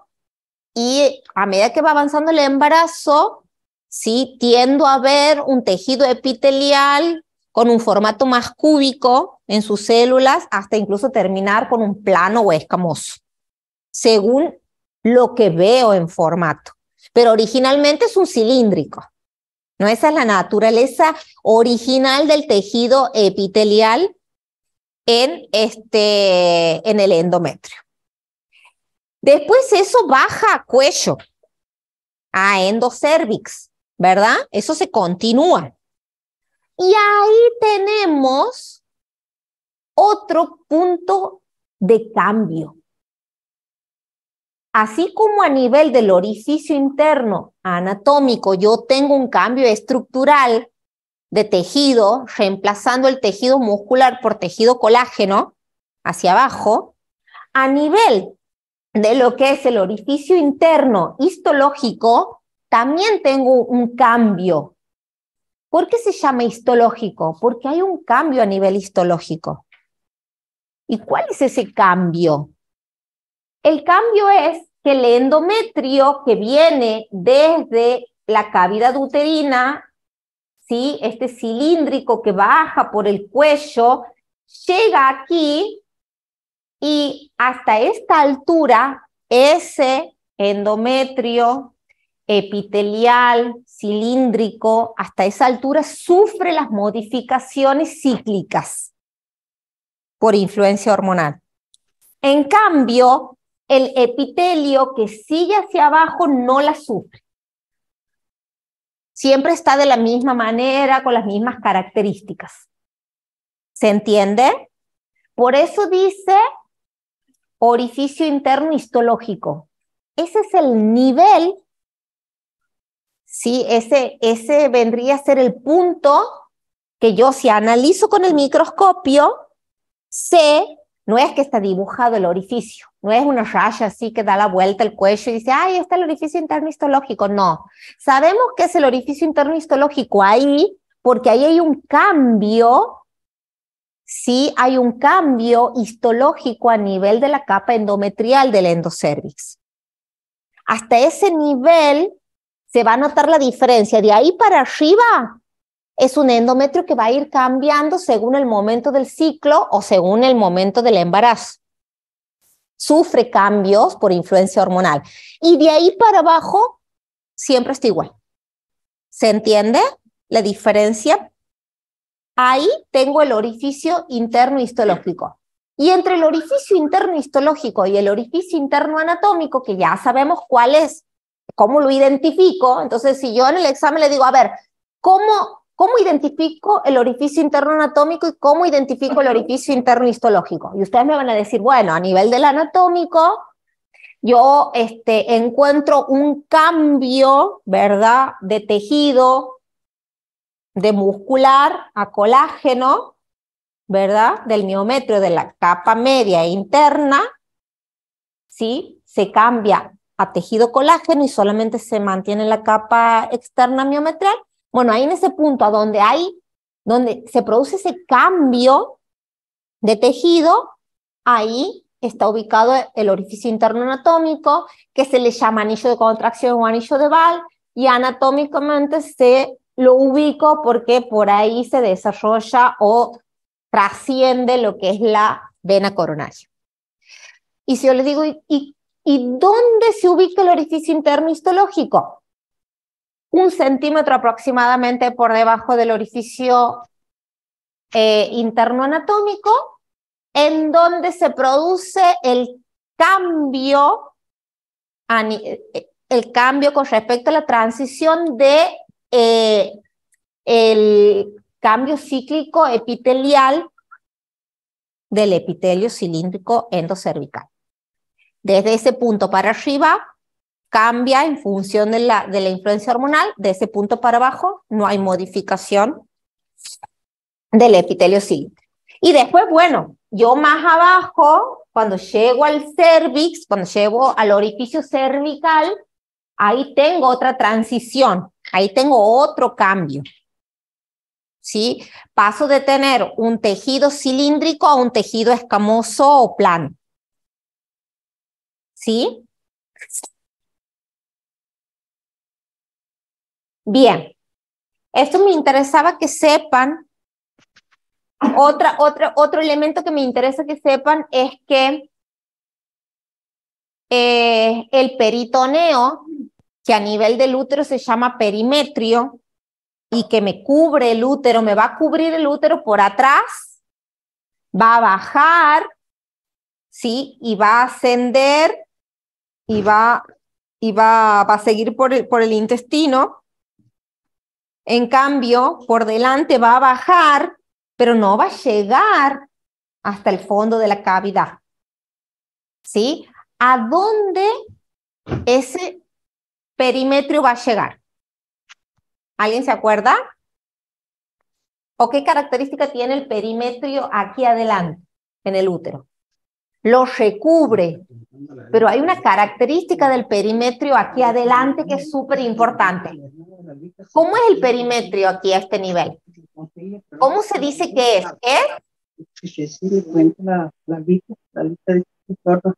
y a medida que va avanzando el embarazo, ¿sí? Tiendo a ver un tejido epitelial con un formato más cúbico en sus células, hasta incluso terminar con un plano o escamoso, según lo que veo en formato. Pero originalmente es un cilíndrico, ¿no? Esa es la naturaleza original del tejido epitelial en el endometrio. Después eso baja a cuello, a endocervix, ¿verdad? Eso se continúa. Y ahí tenemos otro punto de cambio. Así como a nivel del orificio interno anatómico yo tengo un cambio estructural de tejido, reemplazando el tejido muscular por tejido colágeno hacia abajo, a nivel de lo que es el orificio interno histológico, también tengo un cambio. ¿Por qué se llama histológico? Porque hay un cambio a nivel histológico. ¿Y cuál es ese cambio? El cambio es que el endometrio que viene desde la cavidad uterina, ¿sí? Este cilíndrico que baja por el cuello, llega aquí y hasta esta altura ese endometrio epitelial, cilíndrico, hasta esa altura sufre las modificaciones cíclicas por influencia hormonal. En cambio, el epitelio que sigue hacia abajo no la sufre. Siempre está de la misma manera, con las mismas características. ¿Se entiende? Por eso dice orificio interno histológico. Ese es el nivel, ¿sí? Ese vendría a ser el punto que yo, si analizo con el microscopio, sé, no es que está dibujado el orificio, no es una raya así que da la vuelta al cuello y dice, ¡ay, está el orificio interno histológico! No, sabemos que es el orificio interno histológico ahí, porque ahí hay un cambio. Sí, hay un cambio histológico a nivel de la capa endometrial del endocervix. Hasta ese nivel se va a notar la diferencia. De ahí para arriba es un endometrio que va a ir cambiando según el momento del ciclo o según el momento del embarazo. Sufre cambios por influencia hormonal. Y de ahí para abajo siempre está igual. ¿Se entiende la diferencia? Ahí tengo el orificio interno histológico. Y entre el orificio interno histológico y el orificio interno anatómico, que ya sabemos cuál es, cómo lo identifico, entonces si yo en el examen le digo, a ver, ¿cómo identifico el orificio interno anatómico y cómo identifico el orificio interno histológico? Y ustedes me van a decir, bueno, a nivel del anatómico, yo encuentro un cambio, ¿verdad?, de tejido, de muscular a colágeno, ¿verdad? Del miometrio de la capa media e interna, ¿sí? Se cambia a tejido colágeno y solamente se mantiene la capa externa miometrial. Bueno, ahí en ese punto donde se produce ese cambio de tejido, ahí está ubicado el orificio interno anatómico, que se le llama anillo de contracción o anillo de Ball, y anatómicamente se lo ubico porque por ahí se desarrolla o trasciende lo que es la vena coronaria. Y si yo les digo, ¿y ¿Y dónde se ubica el orificio interno histológico? 1 centímetro aproximadamente por debajo del orificio interno anatómico, en donde se produce el cambio con respecto a la transición de el cambio cíclico epitelial del epitelio cilíndrico endocervical. Desde ese punto para arriba cambia en función de la influencia hormonal, de ese punto para abajo no hay modificación del epitelio cilíndrico. Y después, bueno, yo más abajo, cuando llego al cervix, cuando llego al orificio cervical, ahí tengo otra transición, ahí tengo otro cambio. ¿Sí? Paso de tener un tejido cilíndrico a un tejido escamoso o plano. ¿Sí? Bien. Esto me interesaba que sepan. Otro elemento que me interesa que sepan es que el peritoneo, que a nivel del útero se llama perimetrio, y que me cubre el útero, me va a cubrir el útero por atrás, va a bajar, ¿sí? Y va a ascender, y va a seguir por el intestino. En cambio, por delante va a bajar, pero no va a llegar hasta el fondo de la cavidad. ¿Sí? ¿A dónde ese perimetrio va a llegar? ¿Alguien se acuerda? ¿O qué característica tiene el perimetrio aquí adelante, en el útero? Lo recubre, pero hay una característica del perimetrio aquí adelante que es súper importante. ¿Cómo es el perimetrio aquí a este nivel? ¿Cómo se dice que es? ¿Es? La lista de sordos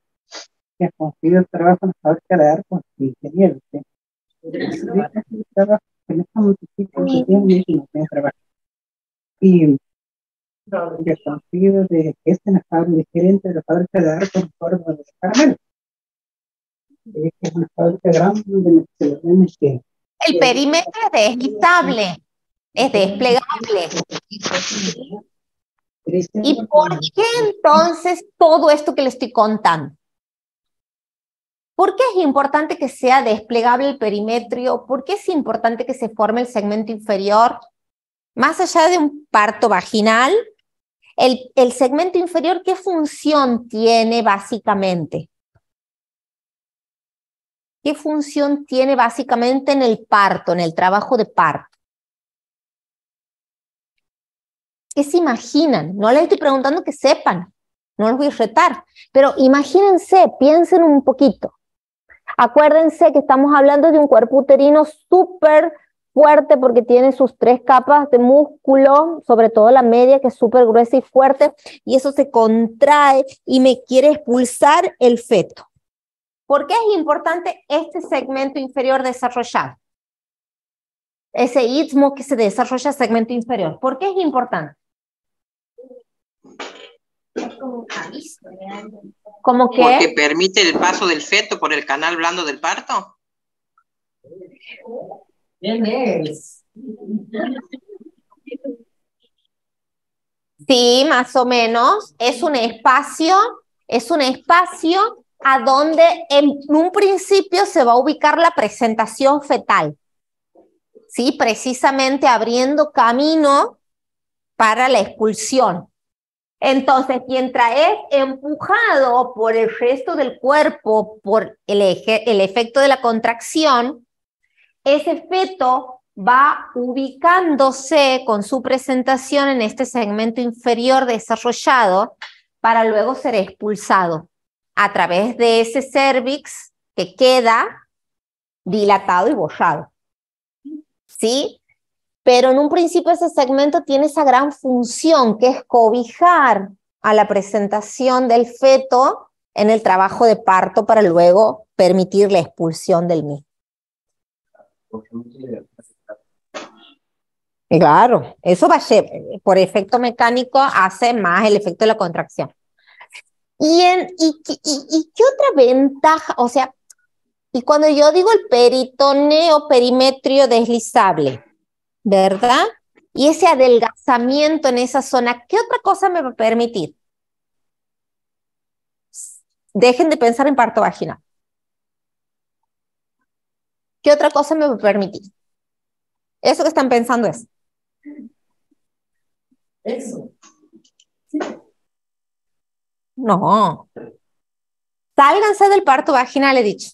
que ha conseguido el trabajo en la fábrica de arcos y ingenieros. Y que ha conseguido de que este es gerente de la fábrica de arcos de caramelo. Es una fábrica grande donde se ven que el perímetro es deslizable, es desplegable. ¿Y por qué entonces todo esto que le estoy contando? ¿Por qué es importante que sea desplegable el perimetrio? ¿Por qué es importante que se forme el segmento inferior? Más allá de un parto vaginal, el segmento inferior, ¿qué función tiene básicamente? ¿Qué función tiene básicamente en el parto, en el trabajo de parto? ¿Qué se imaginan? No les estoy preguntando que sepan, no los voy a retar, pero imagínense, piensen un poquito. Acuérdense que estamos hablando de un cuerpo uterino súper fuerte porque tiene sus 3 capas de músculo, sobre todo la media que es súper gruesa y fuerte, y eso se contrae y me quiere expulsar el feto. ¿Por qué es importante este segmento inferior desarrollado? Ese istmo que se desarrolla segmento inferior. ¿Por qué es importante? Es como un aviso de algo. ¿Cómo qué? Porque permite el paso del feto por el canal blando del parto. ¿Quién es? Sí, más o menos. Es un espacio a donde en un principio se va a ubicar la presentación fetal. ¿Sí? Precisamente abriendo camino para la expulsión. Entonces, mientras es empujado por el resto del cuerpo, por el efecto de la contracción, ese feto va ubicándose con su presentación en este segmento inferior desarrollado para luego ser expulsado a través de ese cervix que queda dilatado y borrado. ¿Sí? Pero en un principio ese segmento tiene esa gran función que es cobijar a la presentación del feto en el trabajo de parto para luego permitir la expulsión del mismo. Claro, eso va a ser, por efecto mecánico hace más el efecto de la contracción. ¿Y qué otra ventaja? O sea, y cuando yo digo el peritoneo perimetrio deslizable, ¿verdad? Y ese adelgazamiento en esa zona, ¿qué otra cosa me va a permitir? Dejen de pensar en parto vaginal. ¿Qué otra cosa me va a permitir? Eso que están pensando es. Eso. No. Sálganse del parto vaginal, he dicho.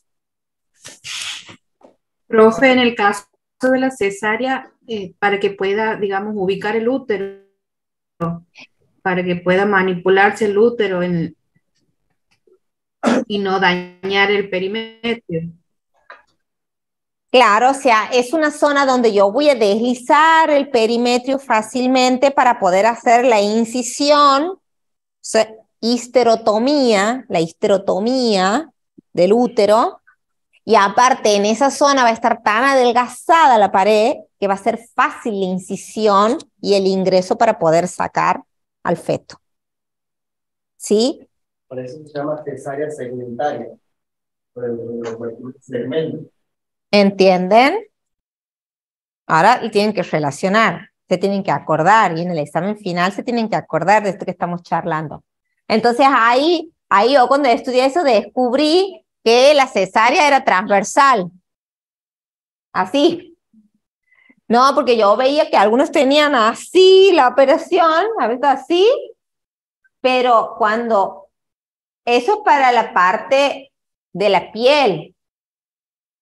Profe, en el caso de la cesárea, para que pueda, digamos, ubicar el útero, para que pueda manipularse el útero y no dañar el perimetrio. Claro, o sea, es una zona donde yo voy a deslizar el perimetrio fácilmente para poder hacer la incisión, o sea, histerotomía, la histerotomía del útero, y aparte en esa zona va a estar tan adelgazada la pared que va a ser fácil la incisión y el ingreso para poder sacar al feto. ¿Sí? Por eso se llama cesárea segmentaria, por el segmento. ¿Entienden? Ahora y tienen que relacionar, se tienen que acordar, y en el examen final se tienen que acordar de esto que estamos charlando. Entonces ahí yo cuando estudié eso descubrí que la cesárea era transversal. Así. No, porque yo veía que algunos tenían así la operación, a veces así, pero cuando eso es para la parte de la piel,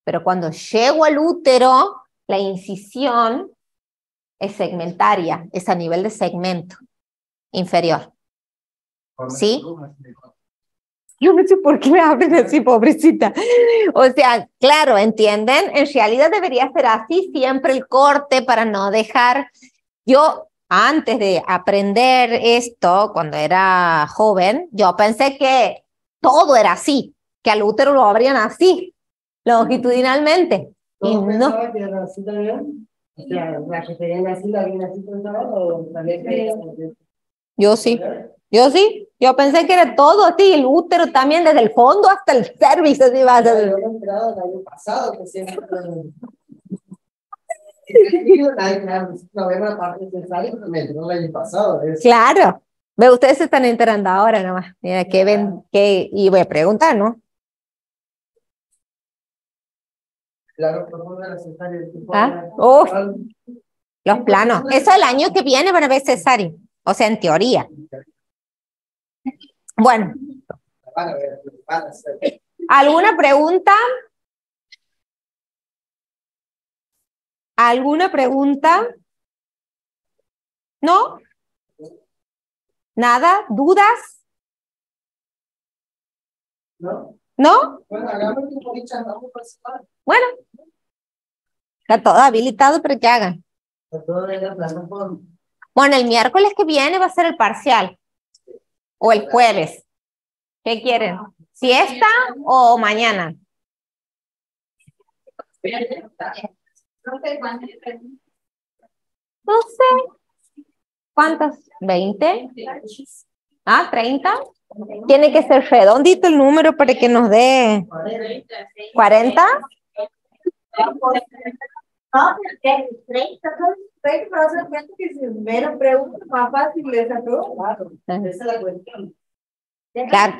pero cuando llego al útero, la incisión es segmentaria, es a nivel de segmento inferior. ¿Sí? Yo no sé por qué me hablan así, pobrecita. O sea, claro, ¿entienden? En realidad debería ser así siempre el corte para no dejar... Yo, antes de aprender esto, cuando era joven, yo pensé que todo era así, que al útero lo abrían así, longitudinalmente. Y no. ¿Pensaba que era así también? O sea, la que tenían así, la bien así pensaba, o también Yo sí. Yo sí, yo pensé que era todo así, el útero también, desde el fondo hasta el cervix. Así va. Yo me he enterado el año pasado que siempre... No veo la parte cesárea, pero me enteró el año pasado. Claro, ve, ustedes se están enterando ahora nomás. Mira, que ven, que, y voy a preguntar, ¿no? Claro, profundo de la cesárea. ¿Ah? Los planos. Eso el año que viene van a ver cesárea. O sea, en teoría. Bueno. ¿Alguna pregunta? ¿Alguna pregunta? ¿No? ¿Nada? ¿Dudas? ¿No? ¿No? Bueno, hagamos un poquito, vamos a pasar. Bueno. Está todo habilitado, pero que hagan. Bueno, el miércoles que viene va a ser el parcial. O el jueves. ¿Qué quieren? ¿Siesta o mañana? No sé. ¿Cuántas? ¿20? ¿Ah, 30? Tiene que ser redondito el número para que nos dé 40. Claro.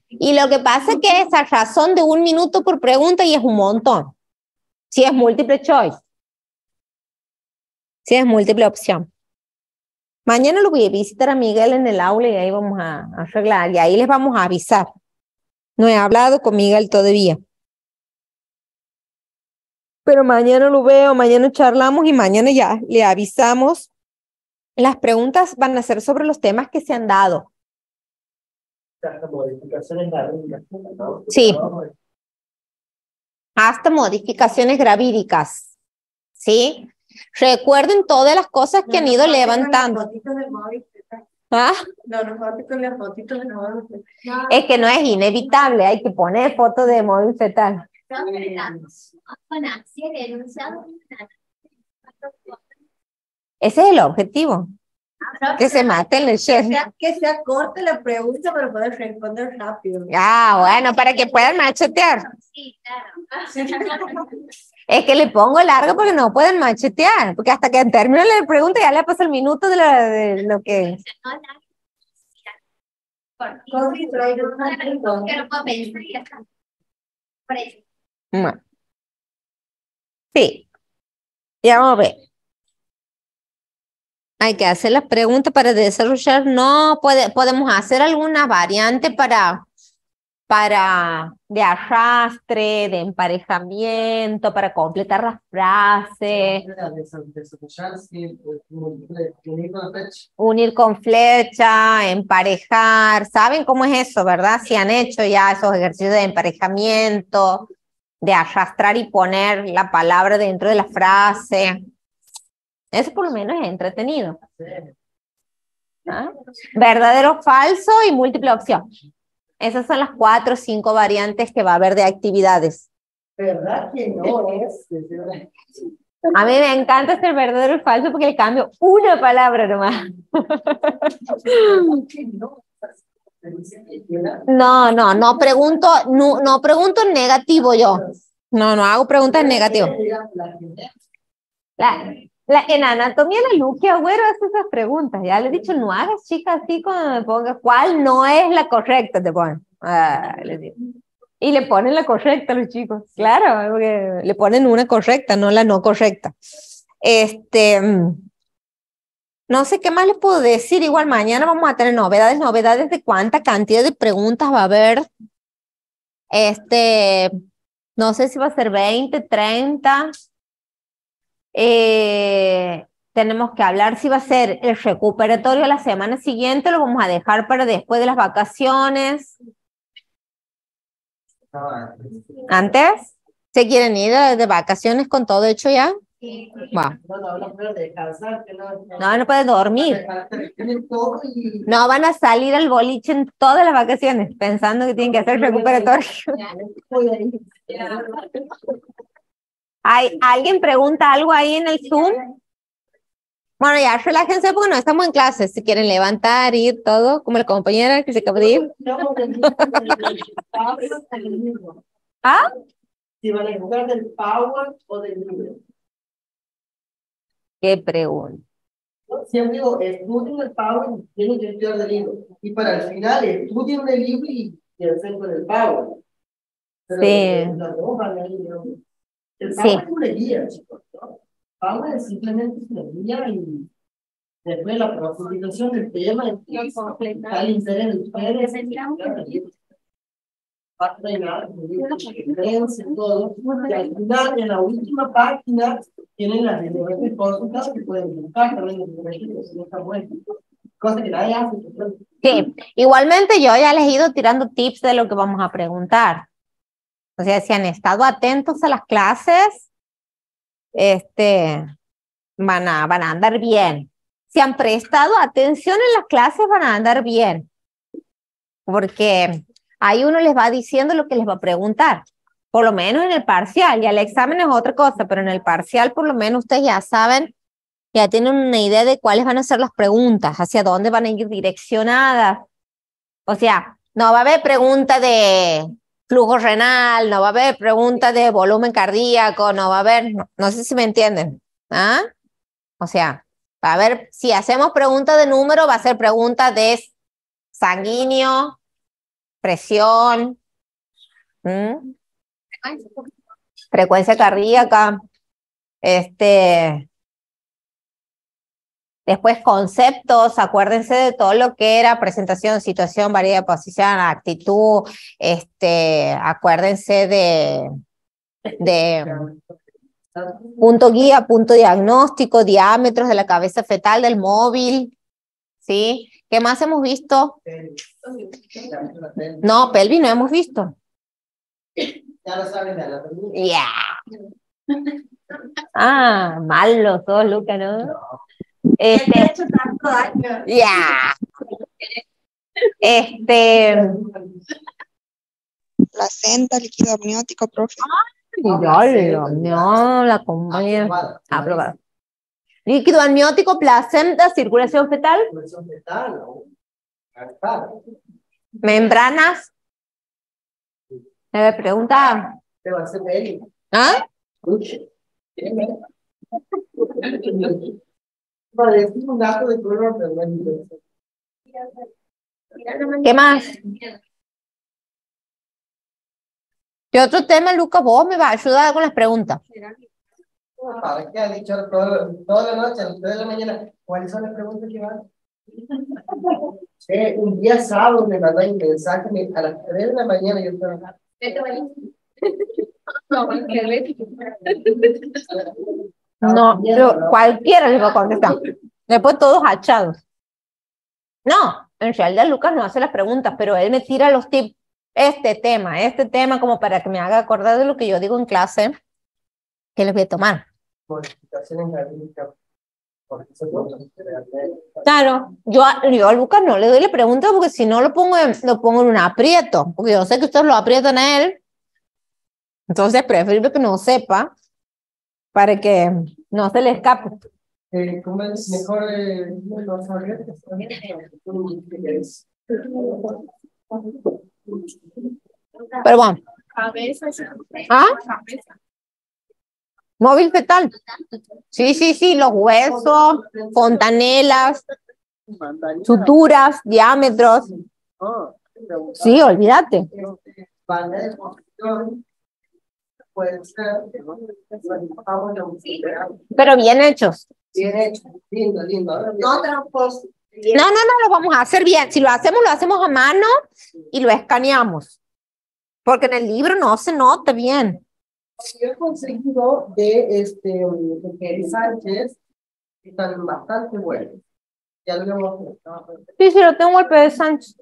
Y lo que pasa es que esa razón de 1 minuto por pregunta y es un montón. Si es múltiple choice. Si es múltiple opción. Mañana lo voy a visitar a Miguel en el aula y ahí vamos a arreglar. Y ahí les vamos a avisar. No he hablado con Miguel todavía. Pero mañana lo veo, mañana charlamos y mañana ya le avisamos. Las preguntas van a ser sobre los temas que se han dado. Modificaciones gravídicas, ¿no? Sí. Hasta modificaciones gravídicas. ¿Sí? Recuerden todas las cosas que han ido levantando. ¿Ah? Es que no es inevitable, hay que poner fotos de móvil fetal. Ese es el objetivo. Que se mate el chef. Que sea corta la pregunta para poder responder rápido. Ah, bueno, para que puedan machetear. Sí, claro. Es que le pongo largo porque no pueden machetear, porque hasta que termine la pregunta ya le pasa el minuto de lo que... Bueno. Sí, ya vamos a ver. Hay que hacer las preguntas para desarrollar. No, podemos hacer alguna variante para de arrastre, de emparejamiento, para completar las frases. Unir con flecha, emparejar. ¿Saben cómo es eso, verdad? Si han hecho ya esos ejercicios de emparejamiento, de arrastrar y poner la palabra dentro de la frase. Eso por lo menos es entretenido. ¿Ah? Verdadero, falso y múltiple opción. Esas son las 4 o 5 variantes que va a haber de actividades. ¿Verdad que no es? A mí me encanta hacer verdadero y falso porque le cambio una palabra nomás. No pregunto, no pregunto en negativo yo. No hago preguntas en negativo. En anatomía la Luque Agüero hace esas preguntas. Ya le he dicho, no hagas, chica, así cuando me pongas cuál no es la correcta, te ponen. Les digo. Y le ponen la correcta a los chicos. Claro, porque le ponen una correcta, no la no correcta. No sé qué más les puedo decir. Igual mañana vamos a tener novedades de cuánta cantidad de preguntas va a haber. No sé si va a ser 20, 30. Tenemos que hablar si va a ser el recuperatorio la semana siguiente, lo vamos a dejar para después de las vacaciones. ¿Antes? ¿Se quieren ir de vacaciones con todo hecho ya? Va. No pueden dormir. No van a salir al boliche en todas las vacaciones pensando que tienen que hacer recuperatorio. ¿Alguien pregunta algo ahí en el Zoom? Bueno, ya relájense porque no estamos en clase. Si quieren levantar, ir, todo, como la compañera que se acaba de ir. ¿Ah? Si van a jugar del Power o del libro. ¿Qué pregunta? Siempre digo, estudien el Power y tienen que estudiar del libro. Y para el final, estudien el libro y hacen con el Power. Pero sí. Las dos van a ir, ¿no? El Sí. Power es una guía, chicos, ¿no? Power es simplemente una guía y después la profundización del tema está al interés de ustedes. Todo. Y al final, en la última página, tienen las diferentes cosas que pueden buscar también si no está bueno. Cosas que nadie hace. Sí, igualmente yo ya les he ido tirando tips de lo que vamos a preguntar. O sea, si han estado atentos a las clases, van a andar bien. Si han prestado atención en las clases, van a andar bien. Porque ahí uno les va diciendo lo que les va a preguntar. Por lo menos en el parcial. Ya el examen es otra cosa, pero en el parcial por lo menos ustedes ya saben, ya tienen una idea de cuáles van a ser las preguntas, hacia dónde van a ir direccionadas. O sea, no va a haber pregunta de flujo renal, no va a haber pregunta de volumen cardíaco, no va a haber, no sé si me entienden. ¿Ah? O sea, va a haber, si hacemos pregunta de número, va a ser pregunta de sanguíneo, presión, frecuencia cardíaca, después conceptos, acuérdense de todo lo que era presentación, situación, variedad de posición, actitud, acuérdense de punto guía, punto diagnóstico, diámetros de la cabeza fetal del móvil, ¿sí? ¿Qué más hemos visto? No, pelvis no hemos visto. Ya lo saben de la pelvis. Yeah. Ah, malo todos, Luca, ¿no? Ya. Placenta, líquido amniótico, profe. No, la compañera. Aprobado. Líquido amniótico, placenta, circulación fetal. Circulación fetal, ¿no? Acá. Membranas. Pregunta. Te va a hacer él. ¿Ah? Vale, es un dato de prueba, pero no es interesante. ¿Qué más? ¿Qué otro tema, Lucas? Vos me vas a ayudar con las preguntas. ¿Para qué ha dicho toda la noche, a las 3 de la mañana? ¿Cuáles son las preguntas que van? Un día sábado me mandan un mensaje a las 3 de la mañana. Yo estaba... No, cualquiera les va a contestar. Después todos hachados. No, en realidad Lucas no hace las preguntas, pero él me tira los tips. Este tema, como para que me haga acordar de lo que yo digo en clase, que les voy a tomar. Claro, yo a Lucas no le doy la pregunta porque si no lo pongo en un aprieto, porque yo sé que ustedes lo aprietan a él. Entonces preferible que no sepa para que no se le escape. ¿Cómo es mejor no saber? Pero bueno. ¿Ah? Móvil fetal. Sí, los huesos, fontanelas, suturas, diámetros. Sí, olvídate. Pero bien hechos. Bien hecho, lindo. No lo vamos a hacer bien. Si lo hacemos a mano y lo escaneamos. Porque en el libro no se nota bien. Yo he conseguido de Kelly Sánchez, que están bastante buenos. Ya lo hemos mostrado. Sí, lo tengo el de Sánchez.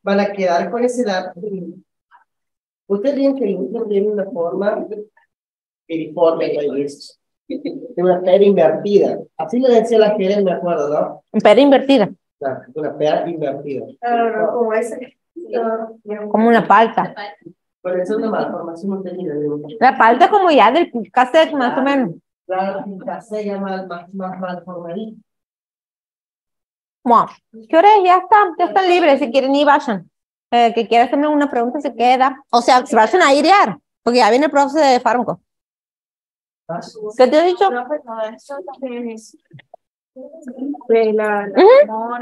Van a quedar con ese dato. Ustedes tienen que tiene una forma piriforme, de una pera invertida. Así le decía la Jerez, me acuerdo, ¿no? Pera invertida. Claro, una pera invertida. No, como ese. Como una palta. Pero eso es una malformación obtenida. La palta es como ya del cassette, más o menos. Claro, el cassette ya más malformadito. Bueno, ¿qué hora es? Ya están libres, si quieren ir, vayan. Que quiera hacerme una pregunta se queda. O sea, se vayan a airear, porque ya viene el proceso de fármaco. ¿Qué te he dicho?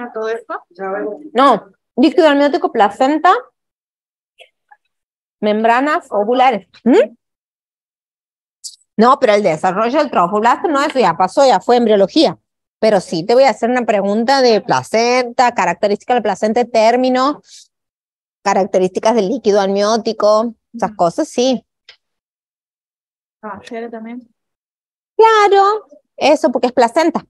Todo esto. No, líquido amniótico, placenta, membranas ovulares. No, pero el desarrollo del trofoblasto no, eso ya pasó, ya fue embriología. Pero sí te voy a hacer una pregunta de placenta, características de placenta, término, características del líquido amniótico, esas cosas sí. También. Claro, eso porque es placenta.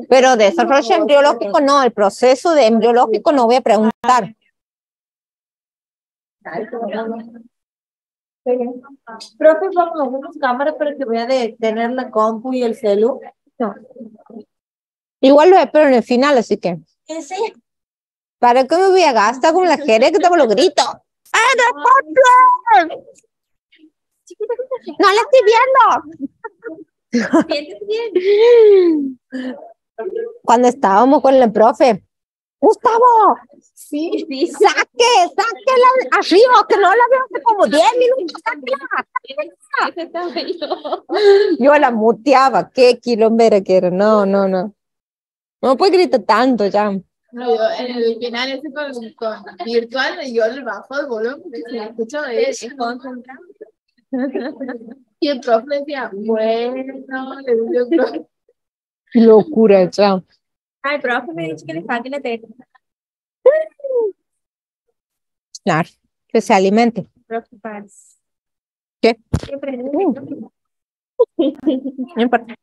Pero desarrollo embriológico no, el proceso de embriológico no voy a preguntar. Profe, vamos a unas cámaras para que vea de tener la compu y el celu. No. Igual lo espero en el final, así que. Sí. ¿Para qué me voy a gastar con la Jerez que te lo grito? ¡No la estoy viendo! Cuando estábamos con el profe, Gustavo, Sí. sáquela arriba, que no la veo hace como 10 minutos. Sáquela. Yo la muteaba, qué quilombera que era. No. No puede gritar tanto ya. No, yo en el final ese con virtual, yo le bajo el volumen porque se escucha de él, es concentrado. Y el profe decía, bueno, le digo, profe. Qué locura, chao. Ay, profe, me dice que le saquen la técnica. Claro, que se alimente. Profe, para. ¿Qué? Siempre. No importa.